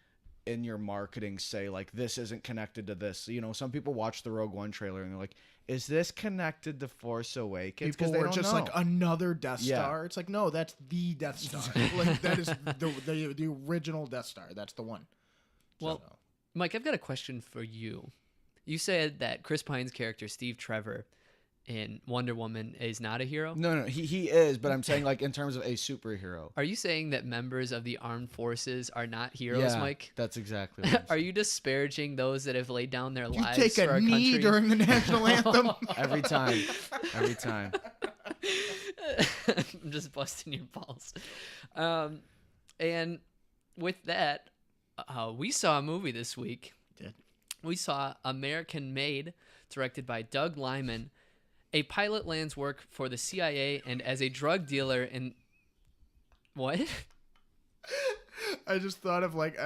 in your marketing say, like, this isn't connected to this. You know, some people watch the Rogue One trailer and they're like, is this connected to Force Awakens? People they were don't just know. like, another Death Yeah. Star. It's like, no, that's the Death Star. Like, that is the original Death Star. That's the one. Well, So, Mike, I've got a question for you. You said that Chris Pine's character, Steve Trevor, in Wonder Woman is not a hero. No, he is, but I'm saying, like, in terms of a superhero. Are you saying that members of the armed forces are not heroes, Yeah, Mike? that's exactly what I'm Are saying. you disparaging those that have laid down their you lives take for a our knee country? during the national anthem. Every time. Every time. I'm just busting your balls. And with that, we saw a movie this week. Did. We saw American Made, directed by Doug Liman. A pilot lands work for the CIA and as a drug dealer in... What? I just thought of like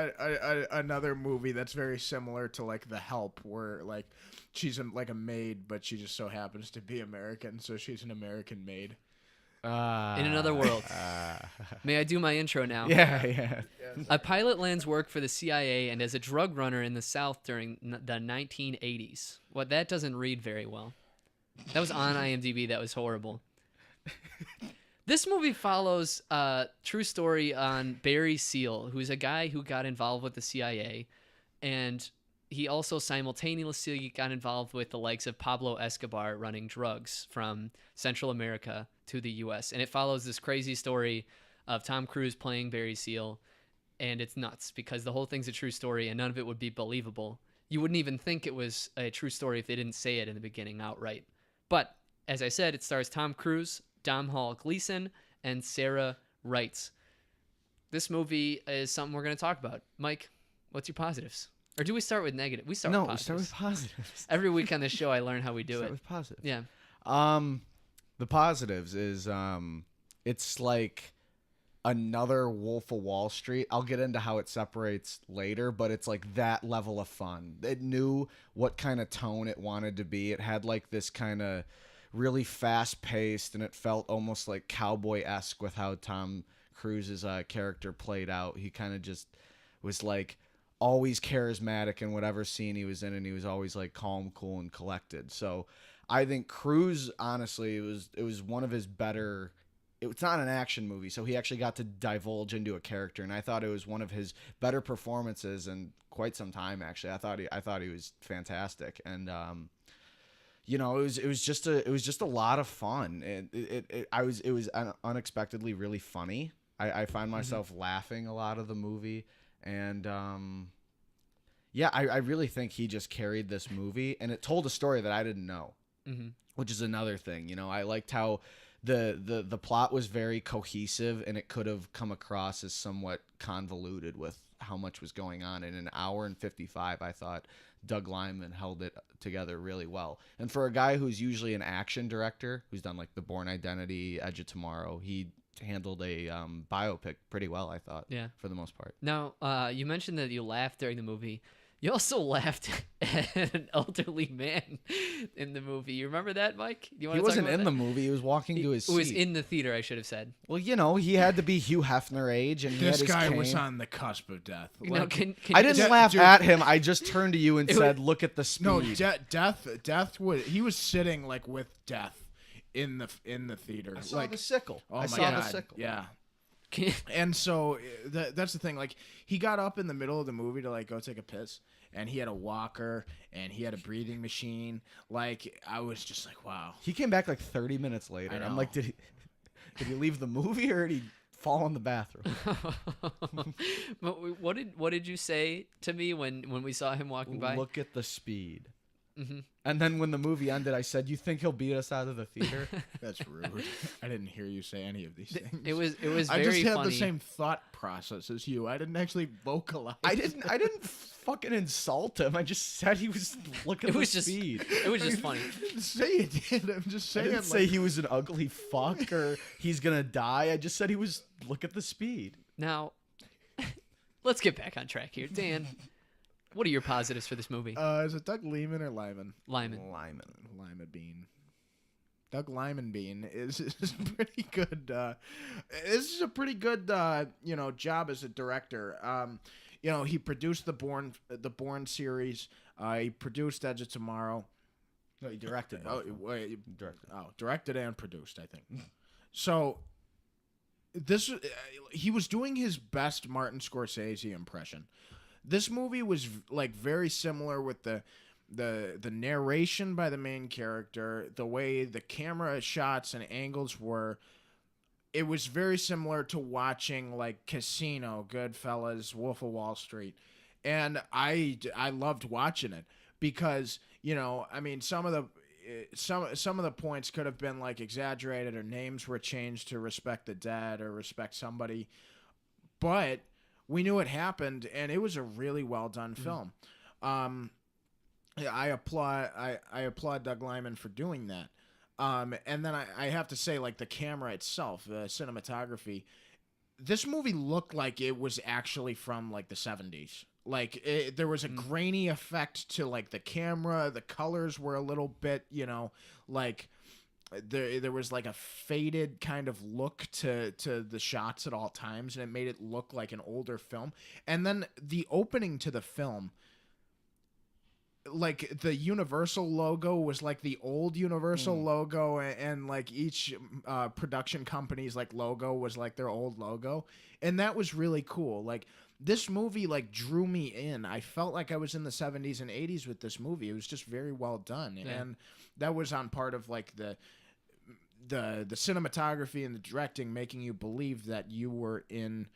another movie that's very similar to like The Help, where like she's like a maid, but she just so happens to be American, so she's an American maid. In another world. May I do my intro now? Yeah. A pilot lands work for the CIA and as a drug runner in the South during the 1980s. Well, that doesn't read very well. That was on IMDb. That was horrible. This movie follows a true story on Barry Seal, who's a guy who got involved with the CIA, and he also simultaneously got involved with the likes of Pablo Escobar running drugs from Central America to the U.S. And it follows this crazy story of Tom Cruise playing Barry Seal, and it's nuts because the whole thing's a true story and none of it would be believable. You wouldn't even think it was a true story if they didn't say it in the beginning outright. But, as I said, it stars Tom Cruise, Domhnall Gleeson, and Sarah Wright. This movie is something we're going to talk about. Mike, what's your positives? Or do we start with negative? We start with We positives. start with positives. Every week on this show, I learn how we do Start it. with positives. Yeah. The positives is it's like another Wolf of Wall Street. I'll get into how it separates later, but it's like that level of fun. It knew what kind of tone it wanted to be. It had like this kind of really fast paced, and it felt almost like cowboy-esque with how Tom Cruise's character played out. He kind of just was like always charismatic in whatever scene he was in, and he was always like calm, cool, and collected. So I think Cruise, honestly, it was one of his better. It's not an action movie, so he actually got to divulge into a character, and I thought it was one of his better performances in quite some time. Actually, I thought he was fantastic, and you know, it was just a lot of fun. It was unexpectedly really funny. I find myself laughing a lot of the movie, and yeah, I really think he just carried this movie, and it told a story that I didn't know, which is another thing. You know, I liked how the plot was very cohesive, and it could have come across as somewhat convoluted with how much was going on. In an hour and 55, I thought Doug Liman held it together really well. And for a guy who's usually an action director, who's done like The Bourne Identity, Edge of Tomorrow, he handled a biopic pretty well, I thought. Yeah. For the most part. Now, you mentioned that you laughed during the movie. You also laughed at an elderly man in the movie. You remember that, Mike? You He wasn't in the movie. He was walking to his seat. It was in the theater, I should have said. Well, you know, he had to be Hugh Hefner age, and he This had his guy cane. was on the cusp of death. Now, Like, can I you didn't just- laugh dude. at him. I just turned to you and said, "Look at the speed." no, death was he was sitting like with death in the theater. I saw like the sickle. oh I my saw god, the sickle. yeah. can- And so that's the thing. Like he got up in the middle of the movie to like go take a piss, and he had a walker and he had a breathing machine. Like I was just like, wow. He came back like 30 minutes later. I know. I'm like, did he leave the movie or did he fall in the bathroom? But what did you say to me when we saw him walking by? Look at the speed. And then when the movie ended, I said, "You think he'll beat us out of the theater?" That's rude. I didn't hear you say any of these things. It was I very just had funny. the same thought process as you. I didn't actually vocalize. I didn't fucking insult him. I just said he was look at It the was just speed. it was just funny. I didn't say it did. I'm just I saying. didn't say he was an ugly fuck or he's gonna die. I just said he was look at the speed. Now, let's get back on track here, Dan. What are your positives for this movie? Is it Doug Liman or Lyman? Lyman. Lyman. Lima Bean. Doug Limonbean is pretty good. This is a pretty good job as a director. He produced the Bourne series. He produced Edge of Tomorrow. No, he directed. Directed and produced, I think. So he was doing his best Martin Scorsese impression. This movie was like very similar with the narration by the main character, the way the camera shots and angles were. It was very similar to watching like Casino, Goodfellas, Wolf of Wall Street, and I loved watching it because some of the points could have been like exaggerated, or names were changed to respect the dead or respect somebody, but we knew it happened, and it was a really well done film. I applaud Doug Liman for doing that. And then I have to say, like, the camera itself, the cinematography, this movie looked like it was actually from like the 70s. Like there was a grainy effect to like the camera. The colors were a little bit, like there was like a faded kind of look to the shots at all times, and it made it look like an older film. And then the opening to the film, like the Universal logo was like the old Universal logo, and like each production company's like logo was like their old logo, and that was really cool. Like this movie like drew me in. I felt like I was in the 70s and 80s with this movie. It was just very well done, and that was on part of like the cinematography and the directing, making you believe that you were in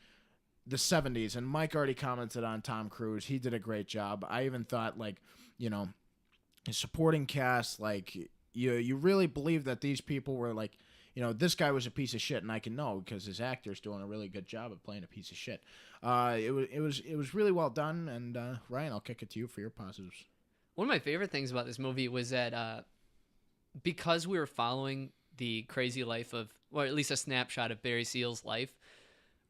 the 70s. And Mike already commented on Tom Cruise. He did a great job. I even thought like, his supporting cast, like you really believe that these people were like, this guy was a piece of shit, and I can know because his actor's doing a really good job of playing a piece of shit. It was really well done. And Ryan, I'll kick it to you for your positives. One of my favorite things about this movie was that because we were following the crazy life of, or at least a snapshot of Barry Seal's life,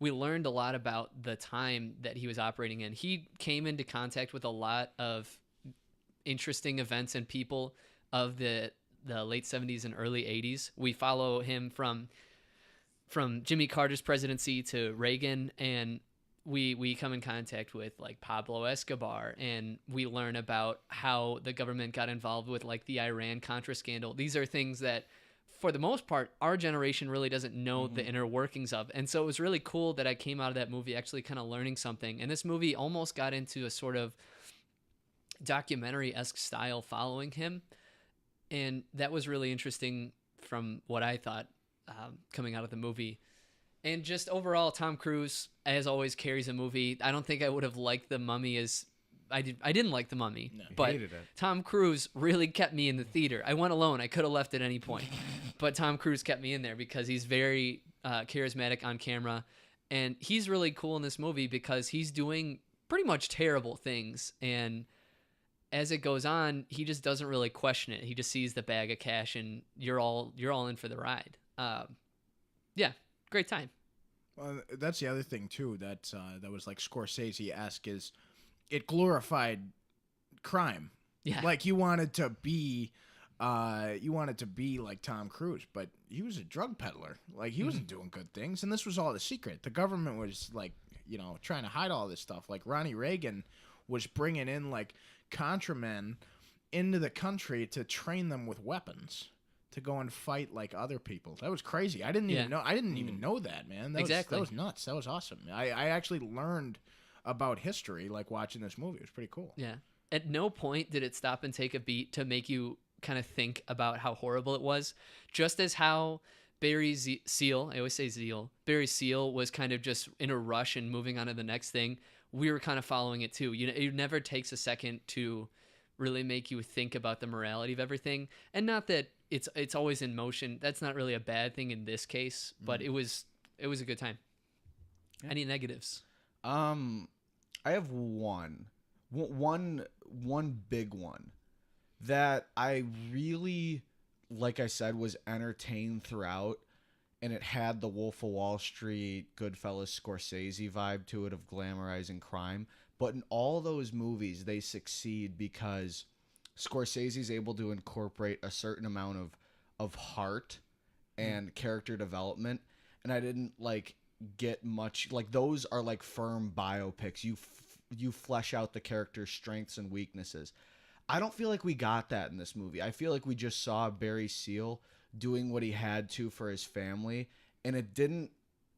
we learned a lot about the time that he was operating in. He came into contact with a lot of interesting events and people of the late 70s and early 80s. We follow him from Jimmy Carter's presidency to Reagan, and we come in contact with like Pablo Escobar, and we learn about how the government got involved with like the Iran-Contra scandal. These are things that, for the most part, our generation really doesn't know the inner workings of. And so it was really cool that I came out of that movie actually kind of learning something. And this movie almost got into a sort of documentary-esque style following him. And that was really interesting from what I thought coming out of the movie. And just overall, Tom Cruise, as always, carries a movie. I don't think I would have liked The Mummy as... I didn't like The Mummy, but Tom Cruise really kept me in the theater. I went alone. I could have left at any point, but Tom Cruise kept me in there because he's very charismatic on camera, and he's really cool in this movie because he's doing pretty much terrible things, and as it goes on, he just doesn't really question it. He just sees the bag of cash, and you're all in for the ride. Yeah, great time. Well, that's the other thing too that was like Scorsese-esque is. It glorified crime. Yeah. Like you wanted to be like Tom Cruise, but he was a drug peddler. Like he wasn't doing good things, and this was all the secret. The government was like, trying to hide all this stuff. Like Ronnie Reagan was bringing in like contramen into the country to train them with weapons to go and fight like other people. That was crazy. I didn't even know. I didn't even know that, man. That was nuts. That was awesome. I actually learned about history like watching this movie. It was pretty cool. Yeah. At no point did it stop and take a beat to make you kind of think about how horrible it was. Just as how Barry Seal, I always say Seal, Barry Seal was kind of just in a rush and moving on to the next thing. We were kind of following it too. It never takes a second to really make you think about the morality of everything. And not that it's always in motion. That's not really a bad thing in this case, but it was a good time. Yeah. Any negatives? I have one big one that I really, like I said, was entertained throughout, and it had the Wolf of Wall Street, Goodfellas, Scorsese vibe to it of glamorizing crime. But in all those movies, they succeed because Scorsese's able to incorporate a certain amount of of heart and character development, and I didn't like get much. Like those are like firm biopics. You flesh out the character's strengths and weaknesses. I don't feel like we got that in this movie. I feel like we just saw Barry Seal doing what he had to for his family, and it didn't.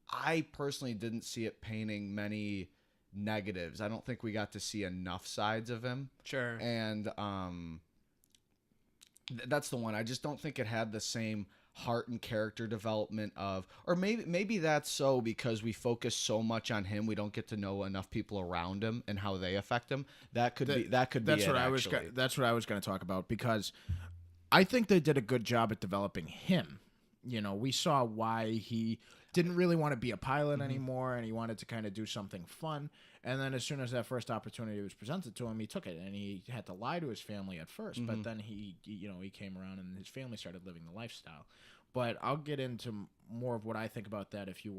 I personally didn't see it painting many negatives. I don't think we got to see enough sides of him. Sure. And that's the one. I just don't think it had the same heart and character development of, or maybe that's so because we focus so much on him, we don't get to know enough people around him and how they affect him. That could be that's it, what actually. that's what I was going to talk about, because I think they did a good job at developing him. You know, we saw why he didn't really want to be a pilot anymore, and he wanted to kind of do something fun. And then as soon as that first opportunity was presented to him, he took it, and he had to lie to his family at first, but then he came around and his family started living the lifestyle. But I'll get into more of what I think about that if you're.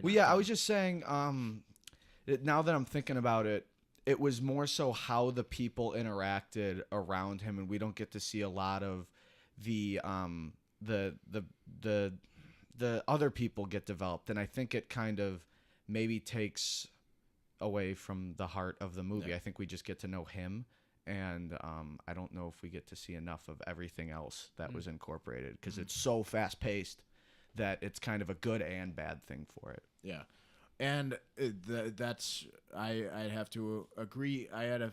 Well, yeah, I was just saying. Now that I'm thinking about it, it was more so how the people interacted around him, and we don't get to see a lot of the other people get developed, and I think it kind of maybe takes away from the heart of the movie. Yeah. I think we just get to know him, and I don't know if we get to see enough of everything else that was incorporated, because it's so fast paced that it's kind of a good and bad thing for it. Yeah, and that's I'd have to agree. I had to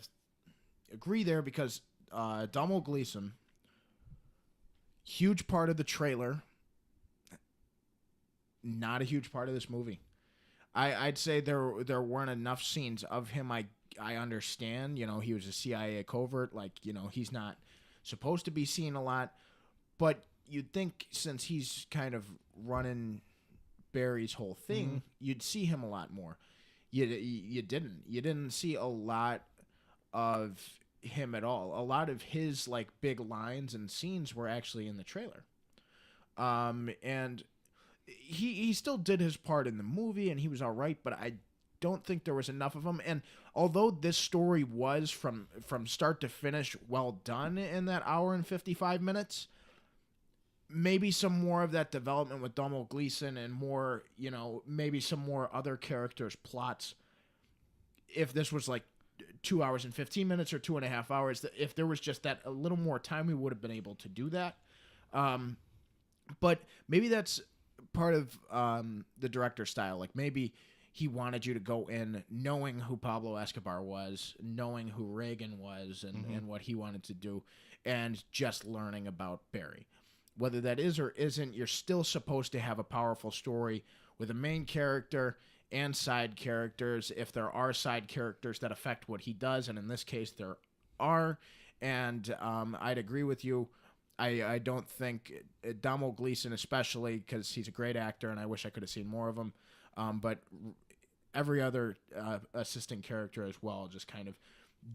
agree there because Domhnall Gleeson, huge part of the trailer, not a huge part of this movie. I'd say there weren't enough scenes of him. I understand, you know, he was a CIA covert, like, you know, he's not supposed to be seen a lot, but you'd think since he's kind of running Barry's whole thing, you'd see him a lot more. You didn't see a lot of him at all. A lot of his like big lines and scenes were actually in the trailer. And he still did his part in the movie, and he was all right, but I don't think there was enough of him. And although this story was from start to finish well done in that hour and 55 minutes, maybe some more of that development with Domhnall Gleeson and more, you know, maybe some more other characters' plots. If this was like 2 hours and 15 minutes or 2.5 hours, if there was just that a little more time, we would have been able to do that. But maybe that's part of the director's style. Like maybe he wanted you to go in knowing who Pablo Escobar was, knowing who Reagan was, and what he wanted to do, and just learning about Barry. Whether that is or isn't, you're still supposed to have a powerful story with a main character and side characters, if there are side characters that affect what he does, and in this case there are. And I'd agree with you. I don't think Domhnall Gleeson, especially because he's a great actor, and I wish I could have seen more of him. But every other assistant character as well just kind of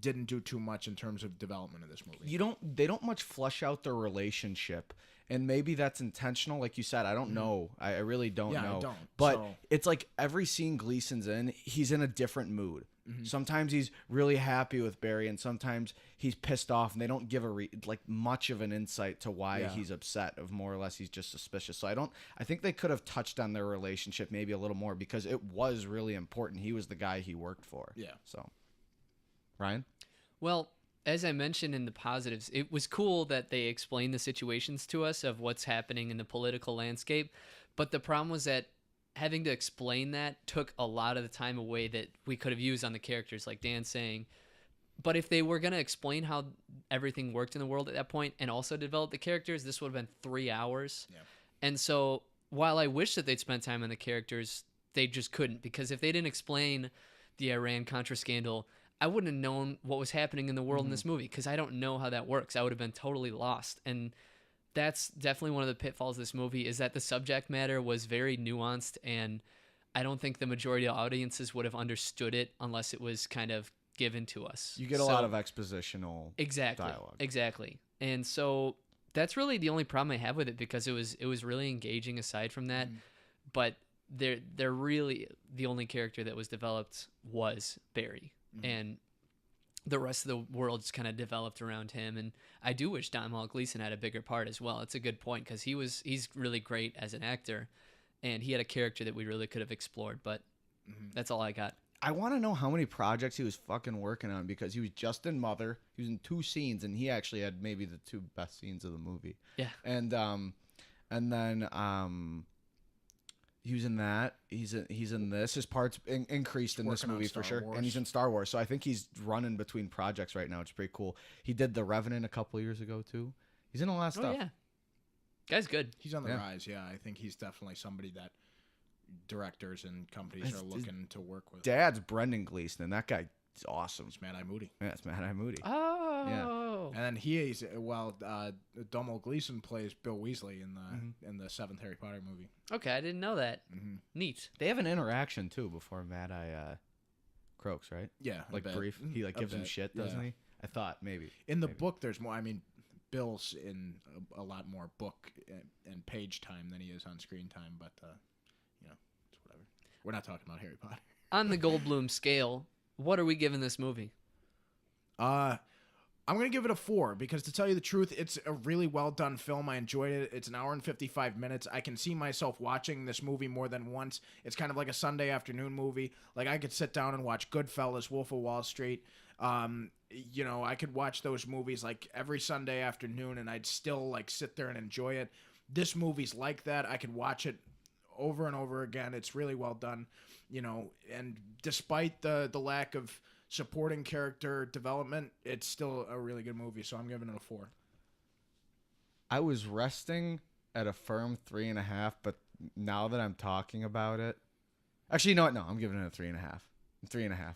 didn't do too much in terms of development of this movie. They don't much flesh out their relationship, and maybe that's intentional. Like you said, I don't know. I really don't know. I don't. But So- it's like every scene Gleason's in, he's in a different mood. Sometimes he's really happy with Barry, and sometimes he's pissed off, and they don't give like much of an insight to why he's upset. Of more or less, he's just suspicious. So I think they could have touched on their relationship maybe a little more, because it was really important. He was the guy he worked for. Yeah. So, Ryan? Well, as I mentioned in the positives, it was cool that they explained the situations to us of what's happening in the political landscape. But the problem was that having to explain that took a lot of the time away that we could have used on the characters, like Dan's saying. But if they were going to explain how everything worked in the world at that point and also develop the characters, this would have been 3 hours. Yeah. And so while I wish that they'd spent time on the characters, they just couldn't, because if they didn't explain the Iran-Contra scandal, I wouldn't have known what was happening in the world in this movie, because I don't know how that works. I would have been totally lost. And that's definitely one of the pitfalls of this movie, is that the subject matter was very nuanced, and I don't think the majority of audiences would have understood it unless it was kind of given to us. You get a lot of expositional dialogue. Exactly. And so that's really the only problem I have with it, because it was really engaging aside from that. But they're really the only character that was developed was Barry. And the rest of the world just kind of developed around him. And I do wish Domhnall Gleeson had a bigger part as well. It's a good point because he's really great as an actor, and he had a character that we really could have explored. But that's all I got. I want to know how many projects he was fucking working on, because he was just in Mother. He was in 2 scenes, and he actually had maybe the 2 best scenes of the movie. Yeah. And then he was in that. He's in this. His parts increased in this Working on movie for Star sure. Wars. And he's in Star Wars. So I think he's running between projects right now. It's pretty cool. He did The Revenant a couple years ago too. He's in a lot of stuff. Oh yeah, guy's good. He's on the Yeah. rise. Yeah, I think he's definitely somebody that directors and companies His- are looking to work with. Dad's Brendan Gleeson, and that guy is awesome. It's Mad Eye Moody. Yeah, it's Mad Eye Moody. Oh. And then Domhnall Gleeson plays Bill Weasley in the 7th Harry Potter movie. Okay, I didn't know that. Neat. They have an interaction too before Mad Eye croaks, right? Yeah, a Like bit. brief. He like A gives him bit, shit, yeah. doesn't he? I thought maybe. In the Maybe. book, there's more. I mean, Bill's in a lot more book and page time than he is on screen time, but it's whatever. We're not talking about Harry Potter. On the Goldblum scale, what are we giving this movie? I'm going to give it a 4 because, to tell you the truth, it's a really well done film. I enjoyed it. It's an hour and 55 minutes. I can see myself watching this movie more than once. It's kind of like a Sunday afternoon movie. Like, I could sit down and watch Goodfellas, Wolf of Wall Street. I could watch those movies like every Sunday afternoon, and I'd still like sit there and enjoy it. This movie's like that. I could watch it over and over again. It's really well done, and despite the lack of supporting character development, it's still a really good movie, so I'm giving it a 4. I was resting at a firm 3.5, but now that I'm talking about it, actually, you know what? No, I'm giving it a 3.5. 3.5.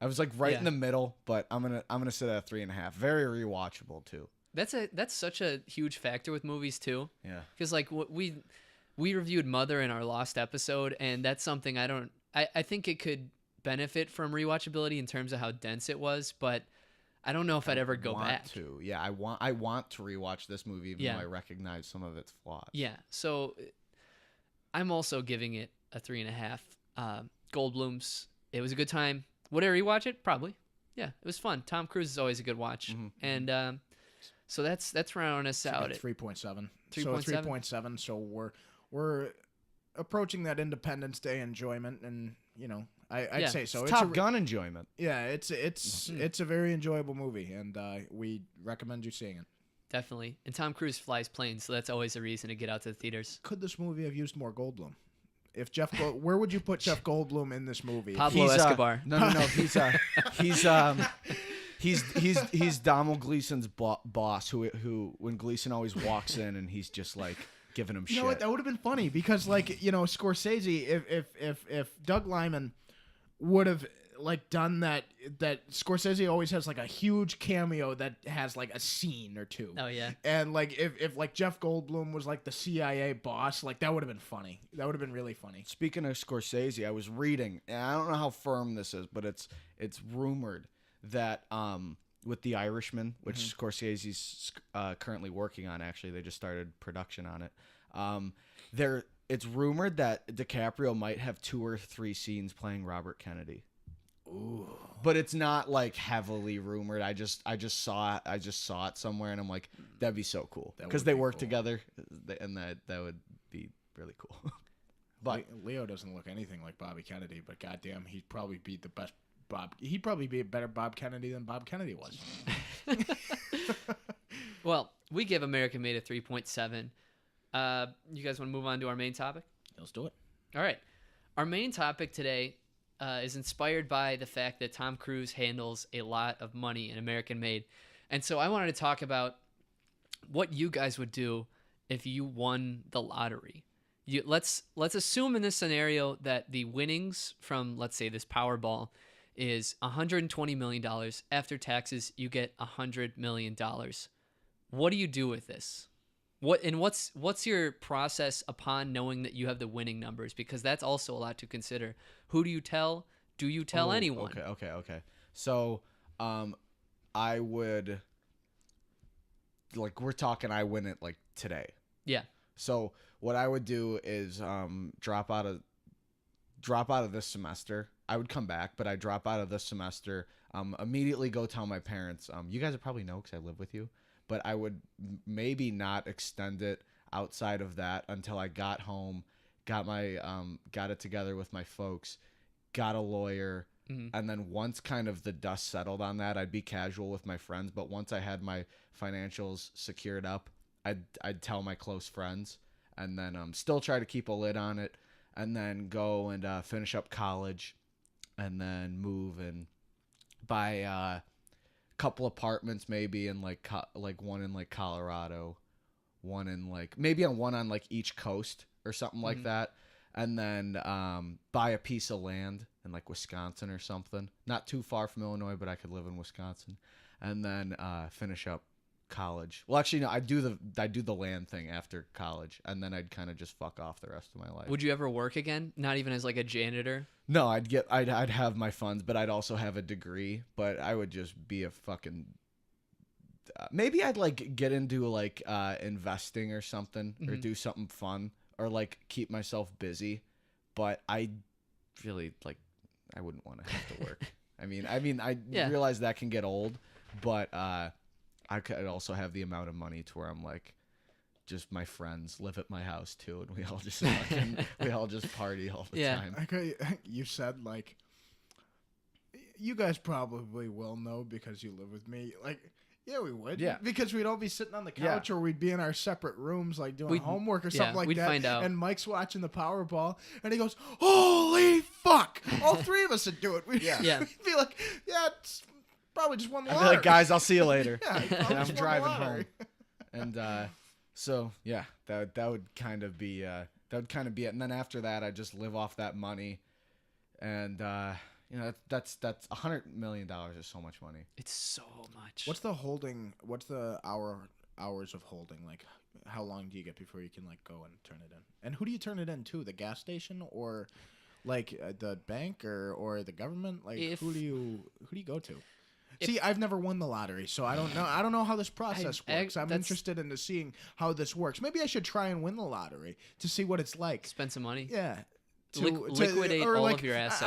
I was like in the middle, but I'm gonna sit at a 3.5. Very rewatchable too. That's such a huge factor with movies too. Yeah. Because like we reviewed Mother in our Lost episode, and that's something I think it could benefit from rewatchability in terms of how dense it was, but I don't know if I'd ever go back. Yeah, I want to rewatch this movie, even though I recognize some of its flaws. Yeah, so I'm also giving it a 3.5. Goldblum's. It was a good time. Would I rewatch it? Probably. Yeah, it was fun. Tom Cruise is always a good watch, and so that's rounding us out at 3.7. 3.7? So 3.7. So we're approaching that Independence Day enjoyment, and I'd say so. It's Top Gun enjoyment. Yeah, it's a very enjoyable movie, and we recommend you seeing it. Definitely. And Tom Cruise flies planes, so that's always a reason to get out to the theaters. Could this movie have used more Goldblum? If where would you put Jeff Goldblum in this movie? Pablo Escobar. No. He's Domhnall Gleeson's boss, who when Gleeson always walks in and he's just like giving him shit. You know what? That would have been funny because, Scorsese, if Doug Liman would have done that Scorsese always has like a huge cameo that has like a scene or two. Oh yeah. And if Jeff Goldblum was like the CIA boss, that would have been funny. That would have been really funny. Speaking of Scorsese, I was reading, and I don't know how firm this is, but it's rumored that with The Irishman, which Scorsese's currently working on, actually they just started production on it. It's rumored that DiCaprio might have 2 or 3 scenes playing Robert Kennedy. Ooh. But it's not like heavily rumored. I just saw it somewhere, and I'm like, that'd be so cool because they work together, and that would be really cool. But Leo doesn't look anything like Bobby Kennedy, but goddamn, he'd probably be the best He'd probably be a better Bob Kennedy than Bob Kennedy was. Well, we give American Made a 3.7. You guys want to move on to our main topic? Let's do it. All right. Our main topic today is inspired by the fact that Tom Cruise handles a lot of money in American Made. And so I wanted to talk about what you guys would do if you won the lottery. Let's assume in this scenario that the winnings from, let's say, this Powerball is $120 million. After taxes, you get $100 million. What do you do with this? What's your process upon knowing that you have the winning numbers? Because that's also a lot to consider. Who do you tell? Do you tell anyone? Okay. So, I would, we're talking, I win it today. Yeah. So what I would do is drop out of this semester I would come back, but I drop out of this semester. Immediately go tell my parents. You guys would probably know because I live with you, but I would maybe not extend it outside of that until I got home, got it together with my folks, got a lawyer, and then once kind of the dust settled on that, I'd be casual with my friends. But once I had my financials secured up, I'd tell my close friends, and then still try to keep a lid on it, and then go and finish up college, and then move and buy a couple apartments, maybe in like one in like Colorado, one in like maybe one on like each coast or something like that, and then buy a piece of land in like Wisconsin or something, not too far from Illinois, but I could live in Wisconsin, and then finish up college. Well, actually, no, I do the land thing after college, and then I'd kind of just fuck off the rest of my life. Would you ever work again? Not even as like a janitor? No, I'd have my funds, but I'd also have a degree, but I would just be a fucking maybe I'd like get into like investing or something, or do something fun, or like keep myself busy, but I really like I wouldn't want to have to work. I mean I realize that can get old, but I could also have the amount of money to where I'm like, just my friends live at my house too, and we all just party all the time. Okay, you said like, you guys probably will know because you live with me. Like, yeah, we would. Yeah, because we'd all be sitting on the couch, or we'd be in our separate rooms, like doing homework or something like we'd that. Find out. And Mike's watching the Powerball, and he goes, "Holy fuck!" All three of us would do it. We'd be like, "Yeah, it's probably just won the lottery." I'd be like, "Guys, I'll see you later." Yeah, and I'm driving home, and so yeah, that would kind of be it. And then after that, I just live off that money, and that's $100 million is so much money. It's so much. What's the hours of holding? Like, how long do you get before you can like go and turn it in? And who do you turn it in to? The gas station or like the bank or the government? Like, who do you go to? See, I've never won the lottery, so I don't know. I don't know how this process works. I'm interested in seeing how this works. Maybe I should try and win the lottery to see what it's like. Spend some money. Yeah. Liquidate all of your assets.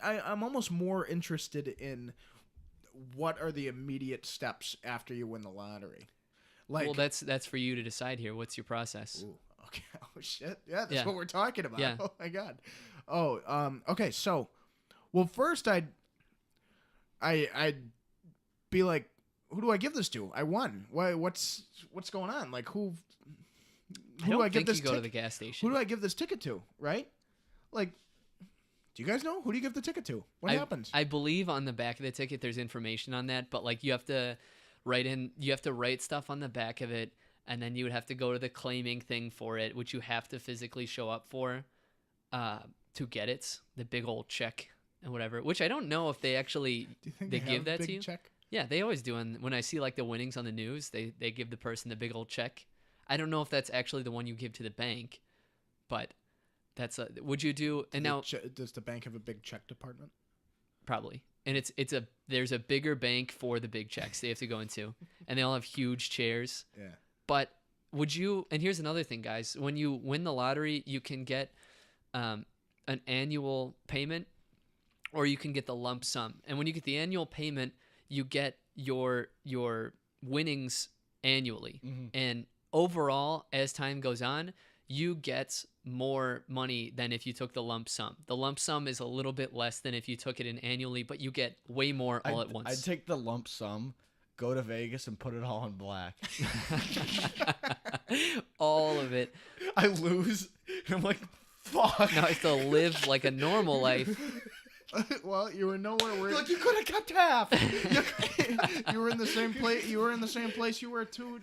I'm almost more interested in what are the immediate steps after you win the lottery. Like, well, that's for you to decide here. What's your process? Ooh, okay. Oh shit. Yeah, that's what we're talking about. Yeah. Oh my god. Oh, okay. So, well, first I'd be like, who do I give this to? I won. What's going on? Like, who do I give this? Go to the gas station. Who do I give this ticket to? Right? Like, do you guys know? Who do you give the ticket to? What happens? I believe on the back of the ticket there's information on that, but like you have to write stuff on the back of it, and then you would have to go to the claiming thing for it, which you have to physically show up for to get it, the big old check and whatever, which I don't know if they actually do you think they give that big to you. Check? Yeah, they always do. And when I see like the winnings on the news, they give the person the big old check. I don't know if that's actually the one you give to the bank, but that's would you do? And now does the bank have a big check department? Probably. And there's a bigger bank for the big checks they have to go into, and they all have huge chairs. Yeah. But would you? And here's another thing, guys. When you win the lottery, you can get an annual payment, or you can get the lump sum. And when you get the annual payment, you get your winnings annually. Mm-hmm. And overall, as time goes on, you get more money than if you took the lump sum. The lump sum is a little bit less than if you took it in annually, but you get way more all at once. I'd take the lump sum, go to Vegas, and put it all in black. All of it. I lose, and I'm like, fuck. Now I still live like a normal life. Well, you were nowhere where Like, you could have kept half. you were in the same place. You were in the same place you were 2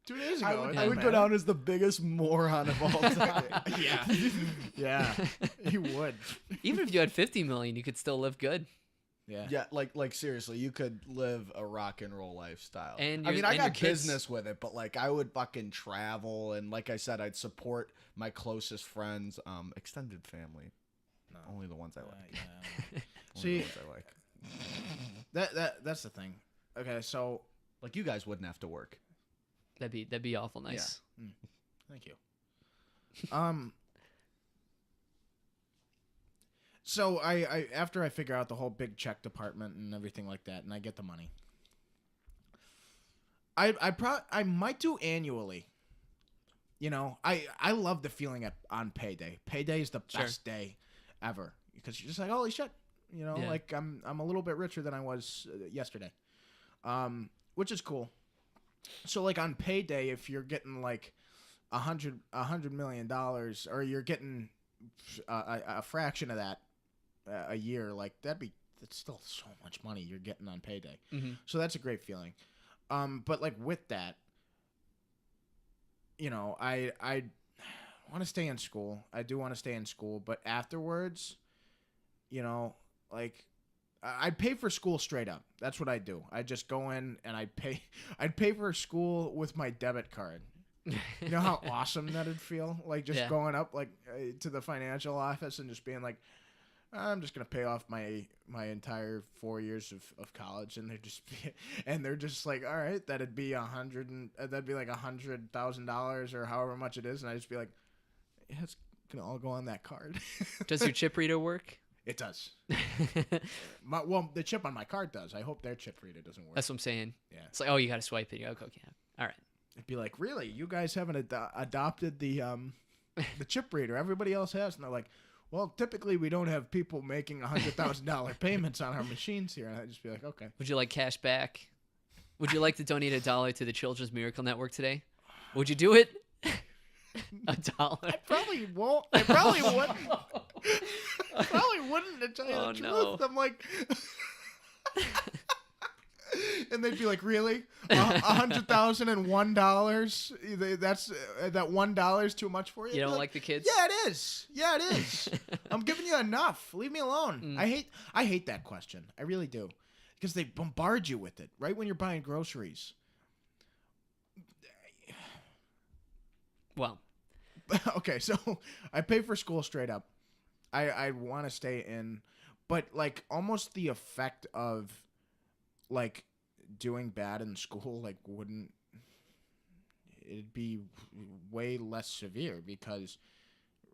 days ago. I would go down as the biggest moron of all time. Yeah, you would. Even if you had 50 million, you could still live good. Yeah, like seriously, you could live a rock and roll lifestyle. And I mean, I and your got kids- business with it, but like, I would fucking travel, and like I said, I'd support my closest friends, extended family. No. Only the ones I like. Yeah. Only See, the ones I like. that's the thing. Okay, so Like, you guys wouldn't have to work. That'd be awful nice. thank you. So I after I figure out the whole big check department and everything like that, and I get the money, I might do annually. You know, I love the feeling on payday. Payday is the best day ever because you're just like, holy shit. You know, like I'm a little bit richer than I was yesterday, which is cool. So like on payday, if you're getting like $100 million, or you're getting a fraction of that a year, like that's still so much money you're getting on payday. Mm-hmm. So that's a great feeling. But like with that, you know, I want to stay in school. I do want to stay in school, but afterwards, you know, like I'd pay for school straight up. That's what I do. I just go in and I'd pay for school with my debit card. You know how awesome that'd feel? Like just going up like to the financial office and just being like, I'm just gonna pay off my entire 4 years of college, and they're just like, all right, that'd be that'd be like $100,000 or however much it is, and I just be like, yeah, it's gonna all go on that card. Does your chip reader work? It does. The chip on my card does. I hope their chip reader doesn't work. That's what I'm saying. Yeah. It's like, oh, you got to swipe it. You go, okay. All right. It'd be like, really? You guys haven't adopted the chip reader. Everybody else has. And they're like, well, typically we don't have people making $100,000 payments on our machines here. And I'd just be like, okay. Would you like cash back? Would you like to donate $1 to the Children's Miracle Network today? Would you do it? $1. I probably won't. I probably wouldn't. I probably wouldn't, to tell you the truth. I'm like... And they'd be like, really? $100,001? That's that $1 too much for you? You don't like the kids? Yeah, it is. Yeah, it is. I'm giving you enough. Leave me alone. I hate that question. I really do. Because they bombard you with it right when you're buying groceries. Well. Okay, so I pay for school straight up. I want to stay in, but like almost the effect of like doing bad in school, like it'd be way less severe because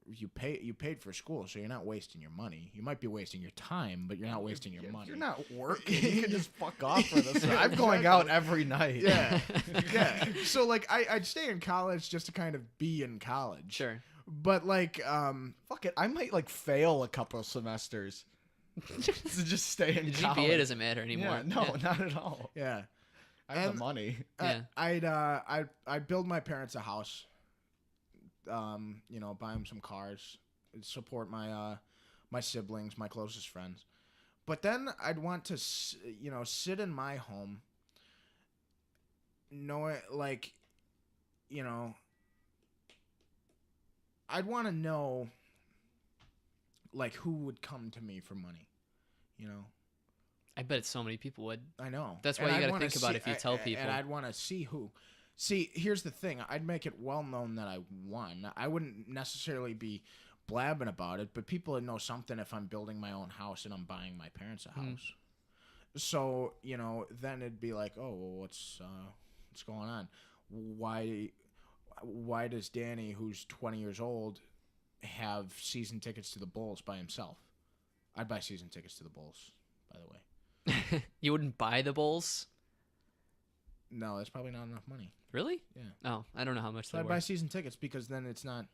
you paid for school, so you're not wasting your money. You might be wasting your time, but you're not wasting your money. You're not working. You can just fuck off for this. I'm going out every night. Yeah. Yeah. So like I'd stay in college just to kind of be in college. Sure. But like fuck it, I might like fail a couple of semesters to just stay in The college. GPA doesn't matter anymore. Yeah, no, not at all. Yeah. I have the money. Yeah. I'd build my parents a house. You know, buy them some cars, support my my siblings, my closest friends. But then I'd want to sit in my home, know like, you know, I'd want to know like who would come to me for money, you know. I bet so many people would. I know. That's why you got to think about if you tell people. And I'd want to see who. See, here's the thing. I'd make it well known that I won. I wouldn't necessarily be blabbing about it, but people would know something if I'm building my own house and I'm buying my parents a house. So, you know, then it'd be like, oh, well, what's going on? Why does Danny, who's 20 years old, have season tickets to the Bulls by himself? I'd buy season tickets to the Bulls, by the way. You wouldn't buy the Bulls? No, that's probably not enough money. Really? Yeah. Oh, I don't know how much So they I'd were. buy season tickets because then it's not.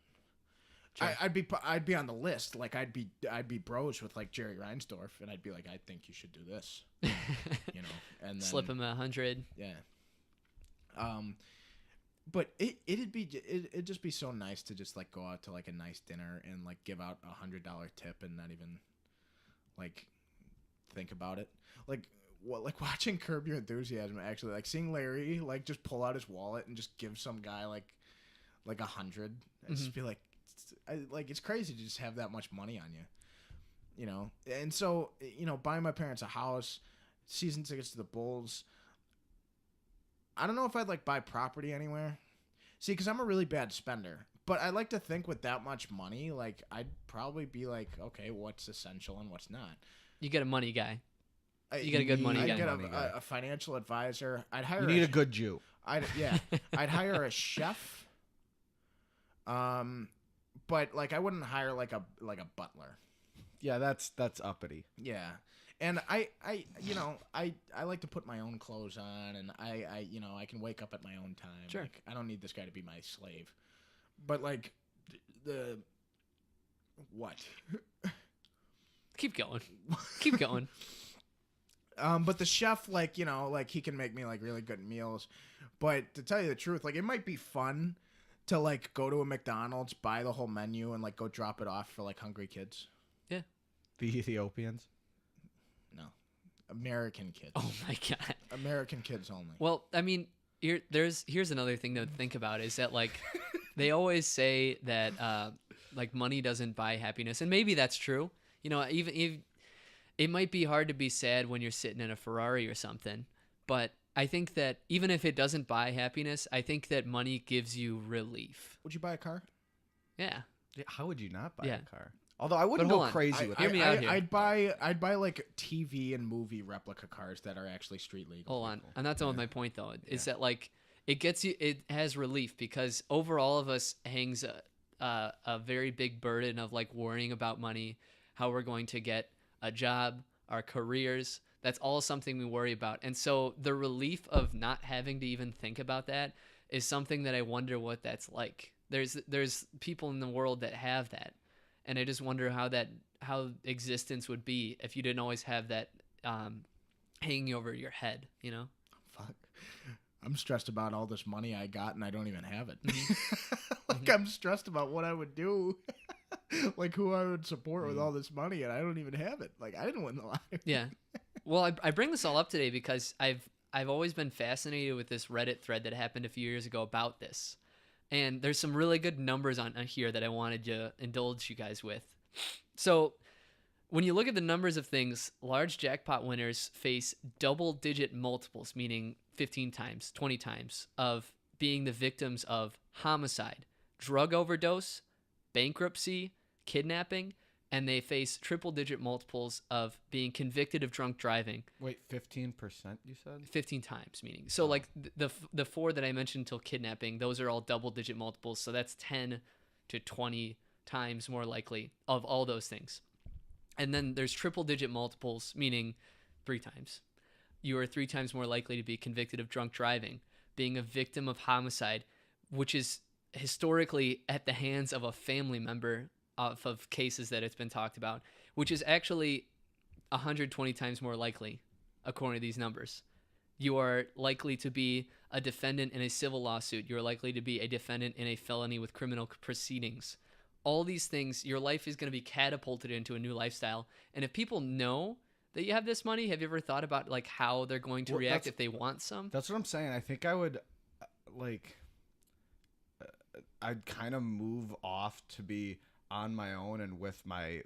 Sure. I'd be on the list. Like I'd be bros with like Jerry Reinsdorf, and I'd be like, I think you should do this. You know, and then, Slip him 100. Yeah. But it'd just be so nice to just like go out to like a nice dinner and like give out $100 tip and not even like think about it. Like watching Curb Your Enthusiasm, actually, like seeing Larry like just pull out his wallet and just give some guy like 100. I just be like, it's crazy to just have that much money on you, you know. And so, you know, buying my parents a house, season tickets to the Bulls. I don't know if I'd like buy property anywhere. See, because I'm a really bad spender. But I like to think with that much money, like I'd probably be like, okay, what's essential and what's not. You get a money guy. You got a good money I'd guy. get a financial advisor. I'd hire. You need a good Jew. I'd hire a chef. But like I wouldn't hire like a butler. Yeah, that's uppity. Yeah. And I like to put my own clothes on, and I can wake up at my own time. Sure. Like, I don't need this guy to be my slave. But like the what? Keep going. Keep going. But the chef, like he can make me like really good meals. But to tell you the truth, like it might be fun to like go to a McDonald's, buy the whole menu, and like go drop it off for like hungry kids. Yeah. The Ethiopians. No, American kids. Oh my God. American kids only. Well, I mean, here's another thing to think about is that like they always say that like money doesn't buy happiness, and maybe that's true. You know, even if it might be hard to be sad when you're sitting in a Ferrari or something, but I think that even if it doesn't buy happiness, I think that money gives you relief. Would you buy a car? Yeah. Yeah, how would you not buy Yeah. a car? Although I wouldn't But go hold on. crazy with Hear it. me out here. I'd buy like TV and movie replica cars that are actually street legal. Hold on. I'm not done with my point though. Is that like it has relief because over all of us hangs a very big burden of like worrying about money, how we're going to get a job, our careers. That's all something we worry about. And so the relief of not having to even think about that is something that I wonder what that's like. There's people in the world that have that. And I just wonder how existence would be if you didn't always have that hanging over your head, you know? Fuck. I'm stressed about all this money I got and I don't even have it. Mm-hmm. Like I'm stressed about what I would do. Like who I would support with all this money and I don't even have it. Like I didn't win the lottery. Yeah. Well, I bring this all up today because I've always been fascinated with this Reddit thread that happened a few years ago about this. And there's some really good numbers on here that I wanted to indulge you guys with. So when you look at the numbers of things, large jackpot winners face double-digit multiples, meaning 15 times, 20 times, of being the victims of homicide, drug overdose, bankruptcy, kidnapping, and they face triple-digit multiples of being convicted of drunk driving. Wait, 15% you said? 15 times, meaning. So like the four that I mentioned until kidnapping, those are all double-digit multiples. So that's 10 to 20 times more likely of all those things. And then there's triple-digit multiples, meaning 3 times. You are 3 times more likely to be convicted of drunk driving, being a victim of homicide, which is historically at the hands of a family member off of cases that it's been talked about, which is actually 120 times more likely, according to these numbers. You are likely to be a defendant in a civil lawsuit. You're likely to be a defendant in a felony with criminal proceedings. All these things, your life is going to be catapulted into a new lifestyle. And if people know that you have this money, have you ever thought about like how they're going to react if they want some? That's what I'm saying. I think I would, I'd kind of move off to be on my own and with my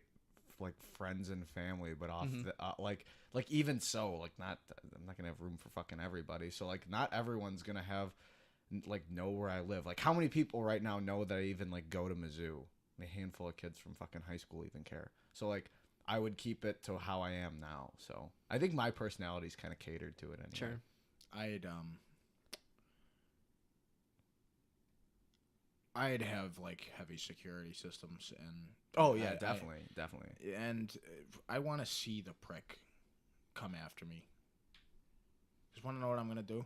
like friends and family, but off the, like even so, like I'm not gonna have room for fucking everybody. So like not everyone's gonna have like know where I live. Like how many people right now know that I even like go to Mizzou? A handful of kids from fucking high school even care. So like I would keep it to how I am now. So I think my personality is kind of catered to it anyway. Sure. I'd have like heavy security systems and Oh yeah, definitely. And I want to see the prick come after me. Just want to know what I'm gonna do.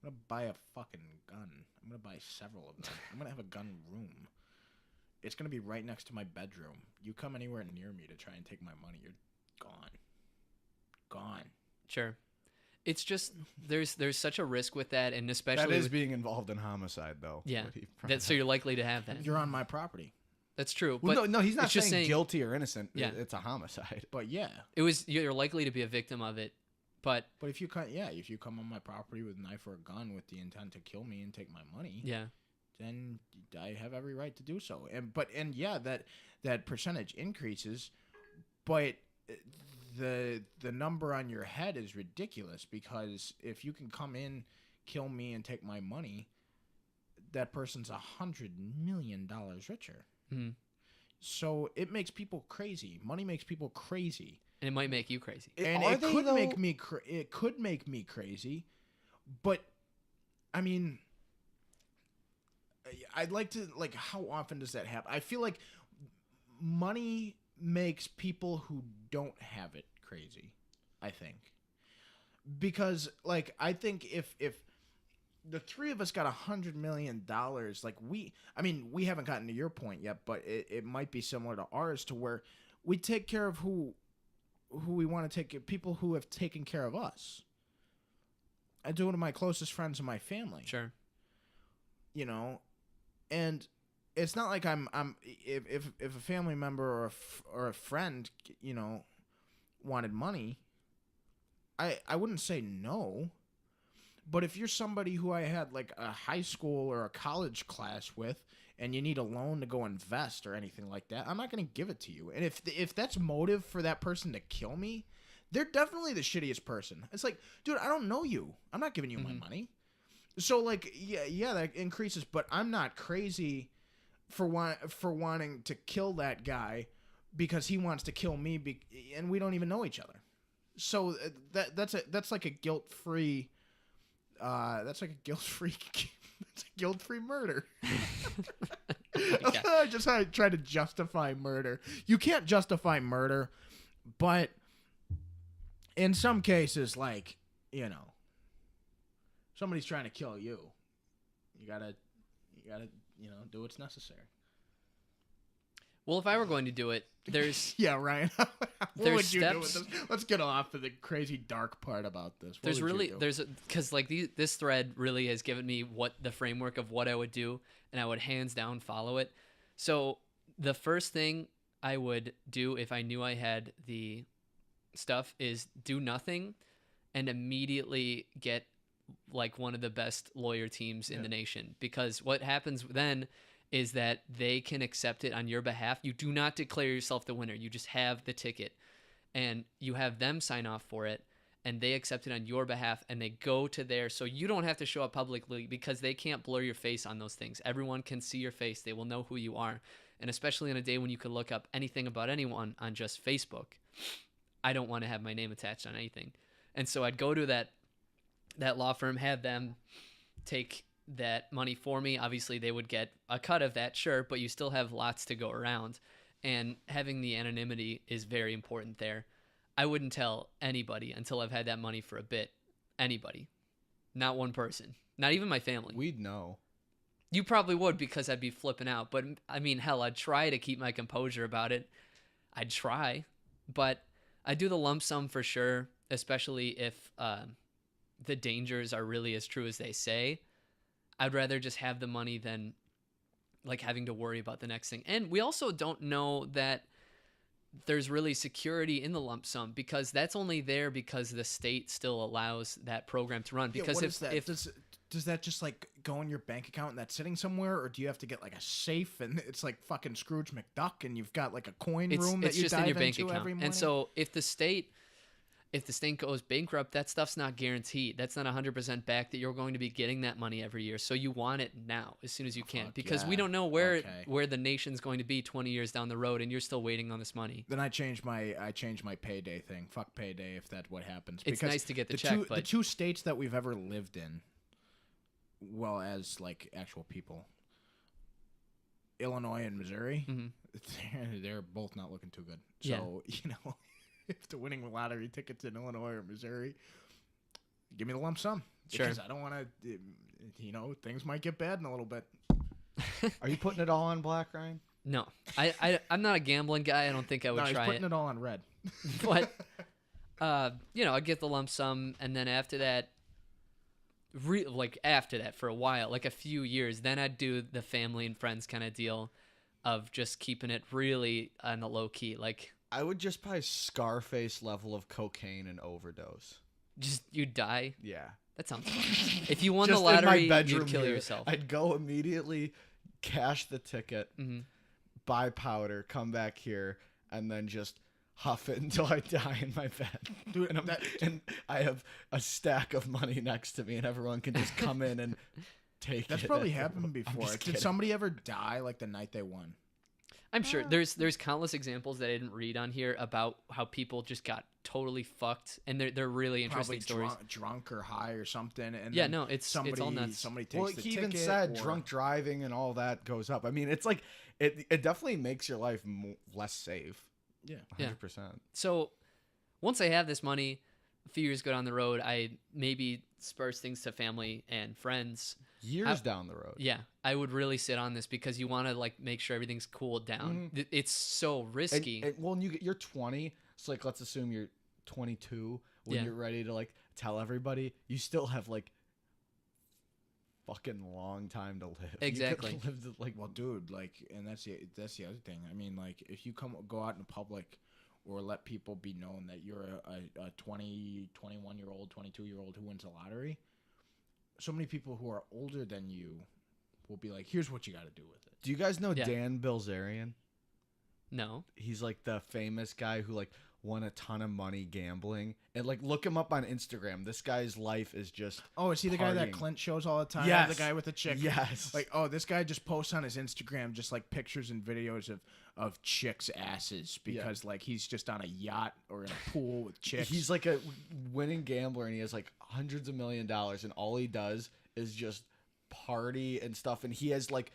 I'm gonna buy a fucking gun. I'm gonna buy several of them. I'm gonna have a gun room. It's gonna be right next to my bedroom. You come anywhere near me to try and take my money, you're gone. Sure. It's just there's such a risk with that, and especially That is being involved in homicide, though. yeah. So you're likely to have that. You're on my property. That's true. Well, But no, he's not it's just saying guilty or innocent. Yeah. It's a homicide. But yeah. you're likely to be a victim of it. But But if you come on my property with a knife or a gun with the intent to kill me and take my money, yeah, then I have every right to do so. And yeah, that percentage increases, but the number on your head is ridiculous because if you can come in, kill me, and take my money, that person's $100 million richer. Mm-hmm. So it makes people crazy. Money makes people crazy. And it might make you crazy. And it could make me crazy, but I mean, I'd like to how often does that happen? I feel like money makes people who don't have it crazy, I think. Because, like, I think if the three of us got $100 million, like, we haven't gotten to your point yet, but it might be similar to ours, to where we take care of who we want to take care, people who have taken care of us. I do it to my closest friends and my family. Sure. You know, and it's not like I'm if a family member or a friend, you know, wanted money, I wouldn't say no. But if you're somebody who I had like a high school or a college class with, and you need a loan to go invest or anything like that, I'm not going to give it to you. And if that's motive for that person to kill me, they're definitely the shittiest person. It's like, dude, I don't know you. I'm not giving you my money. So, like, yeah, that increases, but I'm not crazy for wanting to kill that guy because he wants to kill me, and we don't even know each other. So that's like a guilt-free. That's like a guilt-free. That's a guilt-free murder. I just try to justify murder. You can't justify murder, but in some cases, like, you know, somebody's trying to kill you. You gotta, you know, do what's necessary. Well, if I were going to do it, there's Yeah, Ryan. What There's would you do with steps- this? Let's get off of the crazy dark part about this. What there's would you really do? there's because like this thread really has given me what the framework of what I would do, and I would hands down follow it. So the first thing I would do if I knew I had the stuff is do nothing and immediately get like one of the best lawyer teams in the nation, because what happens then is that they can accept it on your behalf. You do not declare yourself the winner. You just have the ticket, and you have them sign off for it, and they accept it on your behalf, and they go to their, so you don't have to show up publicly because they can't blur your face on those things. Everyone can see your face. They will know who you are. And especially on a day when you could look up anything about anyone on just Facebook, I don't want to have my name attached on anything. And so I'd go to that law firm, have them take that money for me. Obviously they would get a cut of that, sure, but you still have lots to go around, and having the anonymity is very important there. I wouldn't tell anybody until I've had that money for a bit. Anybody. Not one person. Not even my family. We'd know. You probably would, because I'd be flipping out, but I mean, hell, I'd try to keep my composure about it. I'd try, but I do the lump sum for sure, especially if the dangers are really as true as they say. I'd rather just have the money than like having to worry about the next thing. And we also don't know that there's really security in the lump sum, because that's only there because the state still allows that program to run. Because what if is that? Does that just like go in your bank account and that's sitting somewhere, or do you have to get like a safe and it's like fucking Scrooge McDuck and you've got like a coin room that it's you just dive in your bank into account. every morning? And so if the state goes bankrupt, that stuff's not guaranteed. That's not 100% back that you're going to be getting that money every year. So you want it now, as soon as you can, because we yeah. don't know where Okay. the nation's going to be 20 years down the road, and you're still waiting on this money. Then I changed my payday thing. Fuck payday if that's what happens. It's Because nice to get the check, the but two states that we've ever lived in, well, as like actual people, Illinois and Missouri, they're both not looking too good. So you know, if the winning lottery tickets in Illinois or Missouri, give me the lump sum. Sure. Because I don't want to, you know, things might get bad in a little bit. Are you putting it all on black, Ryan? no, I'm not a gambling guy. I don't think I would No, he's try putting it all on red. But you know, I'd get the lump sum, and then after that, after that for a while, like a few years, then I'd do the family and friends kind of deal of just keeping it really on the low key. Like, I would just buy Scarface level of cocaine and overdose. just you die. Yeah. That sounds fun. If you won Just the lottery, in my bedroom you'd kill here, yourself. I'd go immediately, cash the ticket, buy powder, come back here, and then just huff it until I die in my bed. Dude, and I have a stack of money next to me, and everyone can just come in and take That's it. probably happened before. just Did kidding. somebody ever die like the night they won? I'm sure there's countless examples that I didn't read on here about how people just got totally fucked, and they're really interesting Probably stories. drunk or high or something. And Yeah, then no, it's all nuts. Somebody takes Well, the he ticket. even said or- drunk driving and all that goes up. I mean, it's like it definitely makes your life less safe. Yeah. Yeah. 100%. So once I have this money, a few years go down the road, I maybe disperse things to family and friends. Years down the road. Yeah, I would really sit on this because you want to like make sure everything's cooled down. It's so risky. Well, you're 20, so like let's assume you're 22 when Yeah. you're ready to like tell everybody. You still have like fucking long time to live. Exactly. You could live like Well, dude, like, and that's the other thing. I mean, like, if you go out in public or let people be known that you're a 20, 21-year-old, 22-year-old who wins the lottery, so many people who are older than you will be like, here's what you got to do with it. Do you guys know Yeah. Dan Bilzerian? No. He's like the famous guy who like won a ton of money gambling. And like look him up on Instagram. This guy's life is just Oh, is he the guy that partying. Clint shows all the time? Yes. The guy with the chick? Yes. Like, oh, this guy just posts on his Instagram just like pictures and videos of chicks' asses because like he's just on a yacht or in a pool with chicks. He's like a winning gambler and he has like hundreds of $1 million and all he does is just party and stuff, and he has like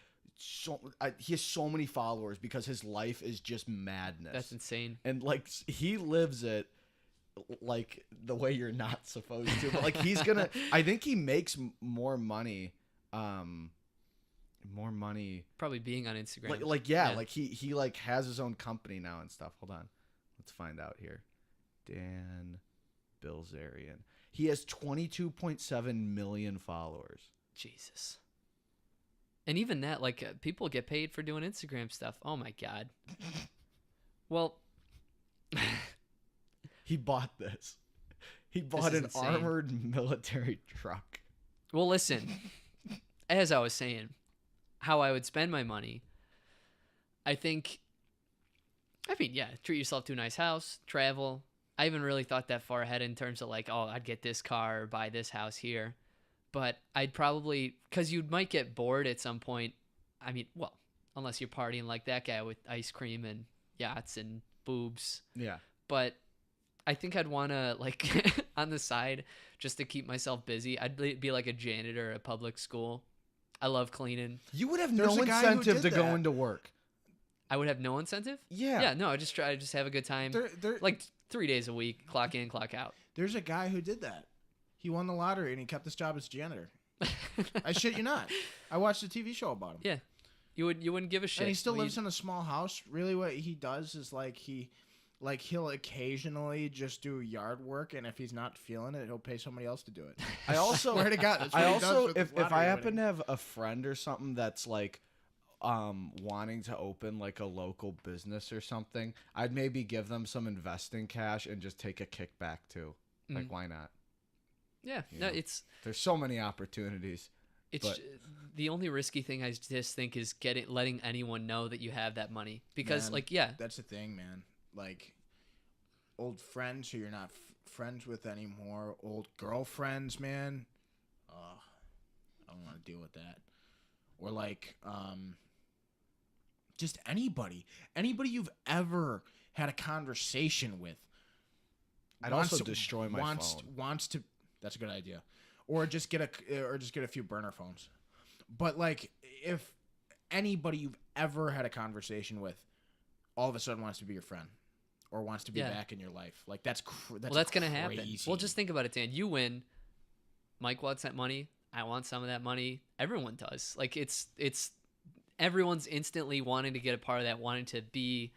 he has so many followers because his life is just madness. That's insane. And like he lives it like the way you're not supposed to, but like he's gonna I think he makes more money Probably being on Instagram. like yeah, like he like has his own company now and stuff. Hold on, let's find out here. Dan Bilzerian, he has 22.7 million followers. Jesus. And even that, like, people get paid for doing Instagram stuff. Oh my God. Well, He bought this. He bought is an insane. armored military truck. well, listen. As I was saying, how I would spend my money. I mean, yeah, treat yourself to a nice house, travel. I haven't really thought that far ahead in terms of like, oh, I'd get this car or buy this house here. But I'd probably, because you might get bored at some point. I mean, well, unless you're partying like that guy with ice cream and yachts and boobs. Yeah. But I think I'd want to, like, on the side, just to keep myself busy, I'd be like a janitor at a public school. I love cleaning. You would have There's no a guy who incentive did to go that. into work. I would have no incentive. Yeah. Yeah, no, I just have a good time. Like 3 days a week, clock in, clock out. There's a guy who did that. He won the lottery and he kept his job as janitor. I shit you not. I watched a TV show about him. Yeah, you wouldn't give a shit. And he still Well, lives in a small house. Really, what he does is he'll occasionally just do yard work, and if he's not feeling it, he'll pay somebody else to do it. I also Swear to God, that's what I he does also with his if I lottery happen winning. to have a friend or something that's like wanting to open like a local business or something, I'd maybe give them some investing cash and just take a kickback too. Like why not? Yeah, you no, know. it's There's so many opportunities. But- the only risky thing I just think is letting anyone know that you have that money because, Man, like, yeah, That's the thing, man. Like, old friends who you're not friends with anymore, old girlfriends, man. I don't want to deal with that. Or, like, just anybody. Anybody you've ever had a conversation with. I'd wants also to- destroy my phone. Wants to. That's a good idea. Or just get a few burner phones. But like, if anybody you've ever had a conversation with, all of a sudden wants to be your friend, or wants to be Yeah. back in your life, like that's that's gonna happen. crazy. Well, just think about it, Dan. You win. Mike wants that money. I want some of that money. Everyone does. Like it's everyone's instantly wanting to get a part of that, wanting to be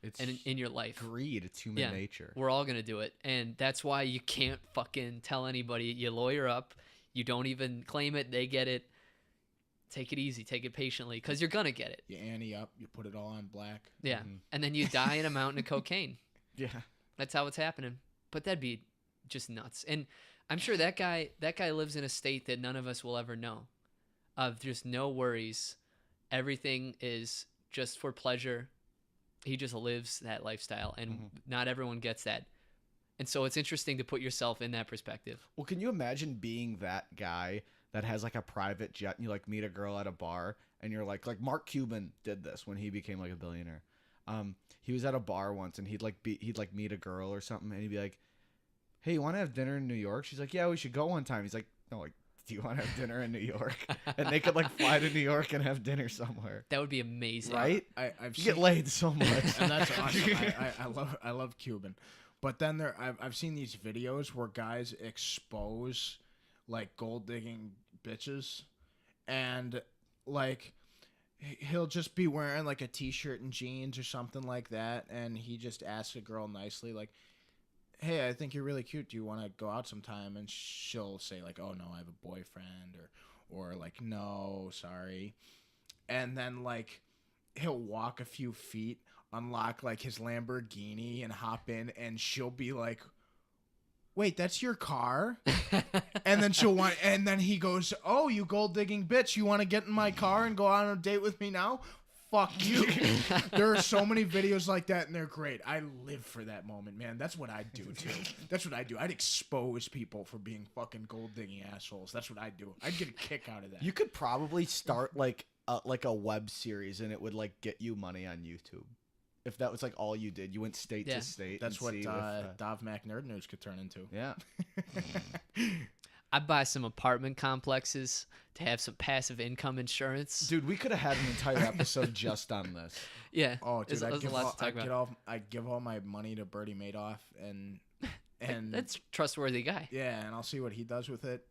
It's in your life. greed. It's human Yeah. nature. We're all gonna do it, and that's why you can't fucking tell anybody. You lawyer up. You don't even claim it. They get it. Take it easy. Take it patiently, because you're gonna get it. You ante up, you put it all on black. Yeah, and then you die in a mountain of cocaine. Yeah. That's how it's happening. But that'd be just nuts. And I'm sure that guy lives in a state that none of us will ever know. Of just no worries. Everything is just for pleasure. He just lives that lifestyle, and not everyone gets that. And so it's interesting to put yourself in that perspective. Well, can you imagine being that guy that has like a private jet and you like meet a girl at a bar and you're like Mark Cuban did this when he became like a billionaire. He was at a bar once and he'd meet a girl or something and he'd be like, "Hey, you want to have dinner in New York?" She's like, "Yeah, we should go one time." He's like, "No, like do you want to have dinner in New York? And they could like fly to New York and have dinner somewhere. That would be amazing. Right? I've You get laid so much. and that's awesome. I love Cuban, but then I've seen these videos where guys expose like gold digging bitches, and like he'll just be wearing like a t-shirt and jeans or something like that, and he just asks a girl nicely like, hey, I think you're really cute, do you want to go out sometime? And she'll say like, oh no, I have a boyfriend, or like, no, sorry. And then like he'll walk a few feet, unlock like his Lamborghini and hop in, and she'll be like, wait, that's your car? And then he goes, oh, you gold digging bitch, you want to get in my car and go on a date with me now? Fuck you. There are so many videos like that, and they're great. I live for that moment, man. That's what I'd do too. That's what I'd do. I'd expose people for being fucking gold digging assholes. That's what I'd do. I'd get a kick out of that. You could probably start like a web series, and it would like get you money on YouTube. If that was like all you did, you went state to state. That's and what see Dov Mac Nerd News could turn into. Yeah. I'd buy some apartment complexes to have some passive income insurance. Dude, we could have had an entire episode just on this. Yeah. Oh, dude, there's a lot to talk about. I'd give all my money to Bertie Madoff, and That's a trustworthy guy. yeah, and I'll see what he does with it.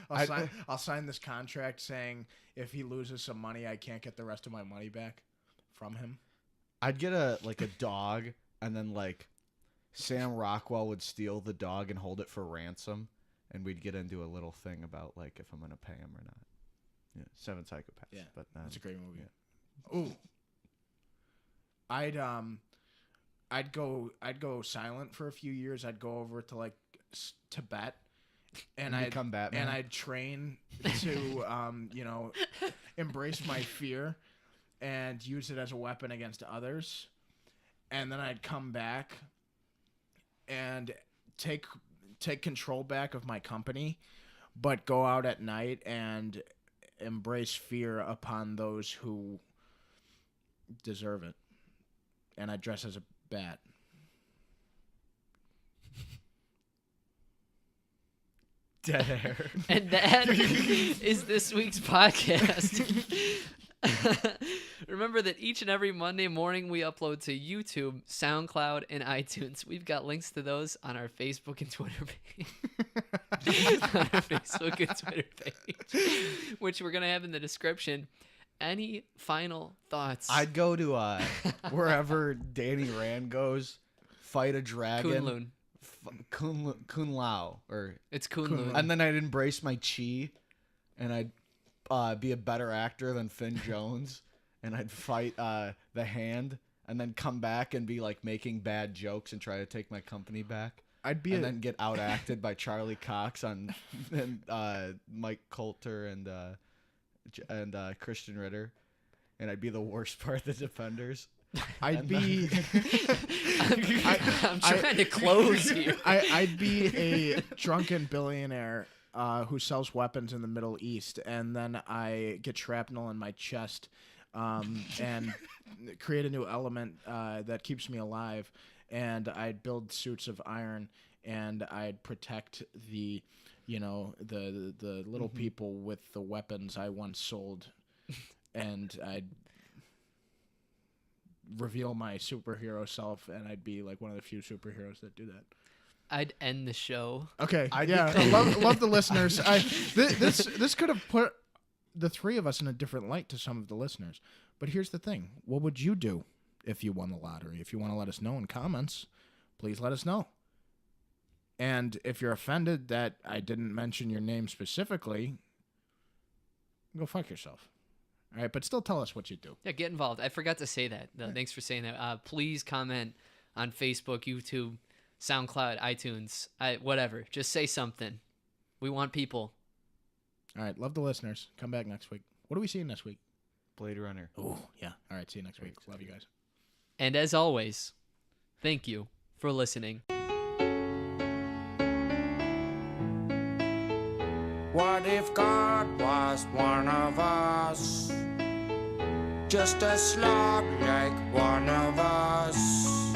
I'll sign this contract saying if he loses some money, I can't get the rest of my money back from him. I'd get a dog, and then like Sam Rockwell would steal the dog and hold it for ransom, and we'd get into a little thing about like if I'm gonna pay him or not. Yeah, Seven Psychopaths. Yeah, but that's a great movie. Yeah. Ooh, I'd go silent for a few years. I'd go over to like Tibet, and I'd become Batman. and I'd train to embrace my fear and use it as a weapon against others, and then I'd come back and take control back of my company, but go out at night and embrace fear upon those who deserve it. And I dress as a bat. Dead air. And that is this week's podcast. Remember that each and every Monday morning we upload to YouTube, SoundCloud, and iTunes. We've got links to those on our Facebook and Twitter page. On our Facebook and Twitter page, which we're going to have in the description. Any final thoughts? I'd go to wherever Danny Rand goes, fight a dragon. Kun Lao, or it's Kunlun. And then I'd embrace my chi, and I'd be a better actor than Finn Jones, and I'd fight the Hand, and then come back and be like making bad jokes and try to take my company back. Then get outacted by Charlie Cox and Mike Coulter and Christian Ritter, and I'd be the worst part of the Defenders. I'd be. I'm trying to close here. I'd be a drunken billionaire who sells weapons in the Middle East, and then I get shrapnel in my chest and create a new element that keeps me alive. And I'd build suits of iron, and I'd protect the little people with the weapons I once sold, and I'd reveal my superhero self, and I'd be like one of the few superheroes that do that. I'd end the show. Okay, love the listeners. This could have put the three of us in a different light to some of the listeners. But here's the thing: what would you do if you won the lottery? If you want to let us know in comments, please let us know. And if you're offended that I didn't mention your name specifically, go fuck yourself. All right, but still tell us what you do. Yeah, get involved. I forgot to say that. Thanks for saying that. Please comment on Facebook, YouTube, SoundCloud, iTunes, whatever. Just say something. We want people. All right, love the listeners. Come back next week. What are we seeing next week? Blade Runner. Oh, yeah. All right, see you next week. Love you guys. And as always, thank you for listening. What if God was one of us? Just a slob like one of us.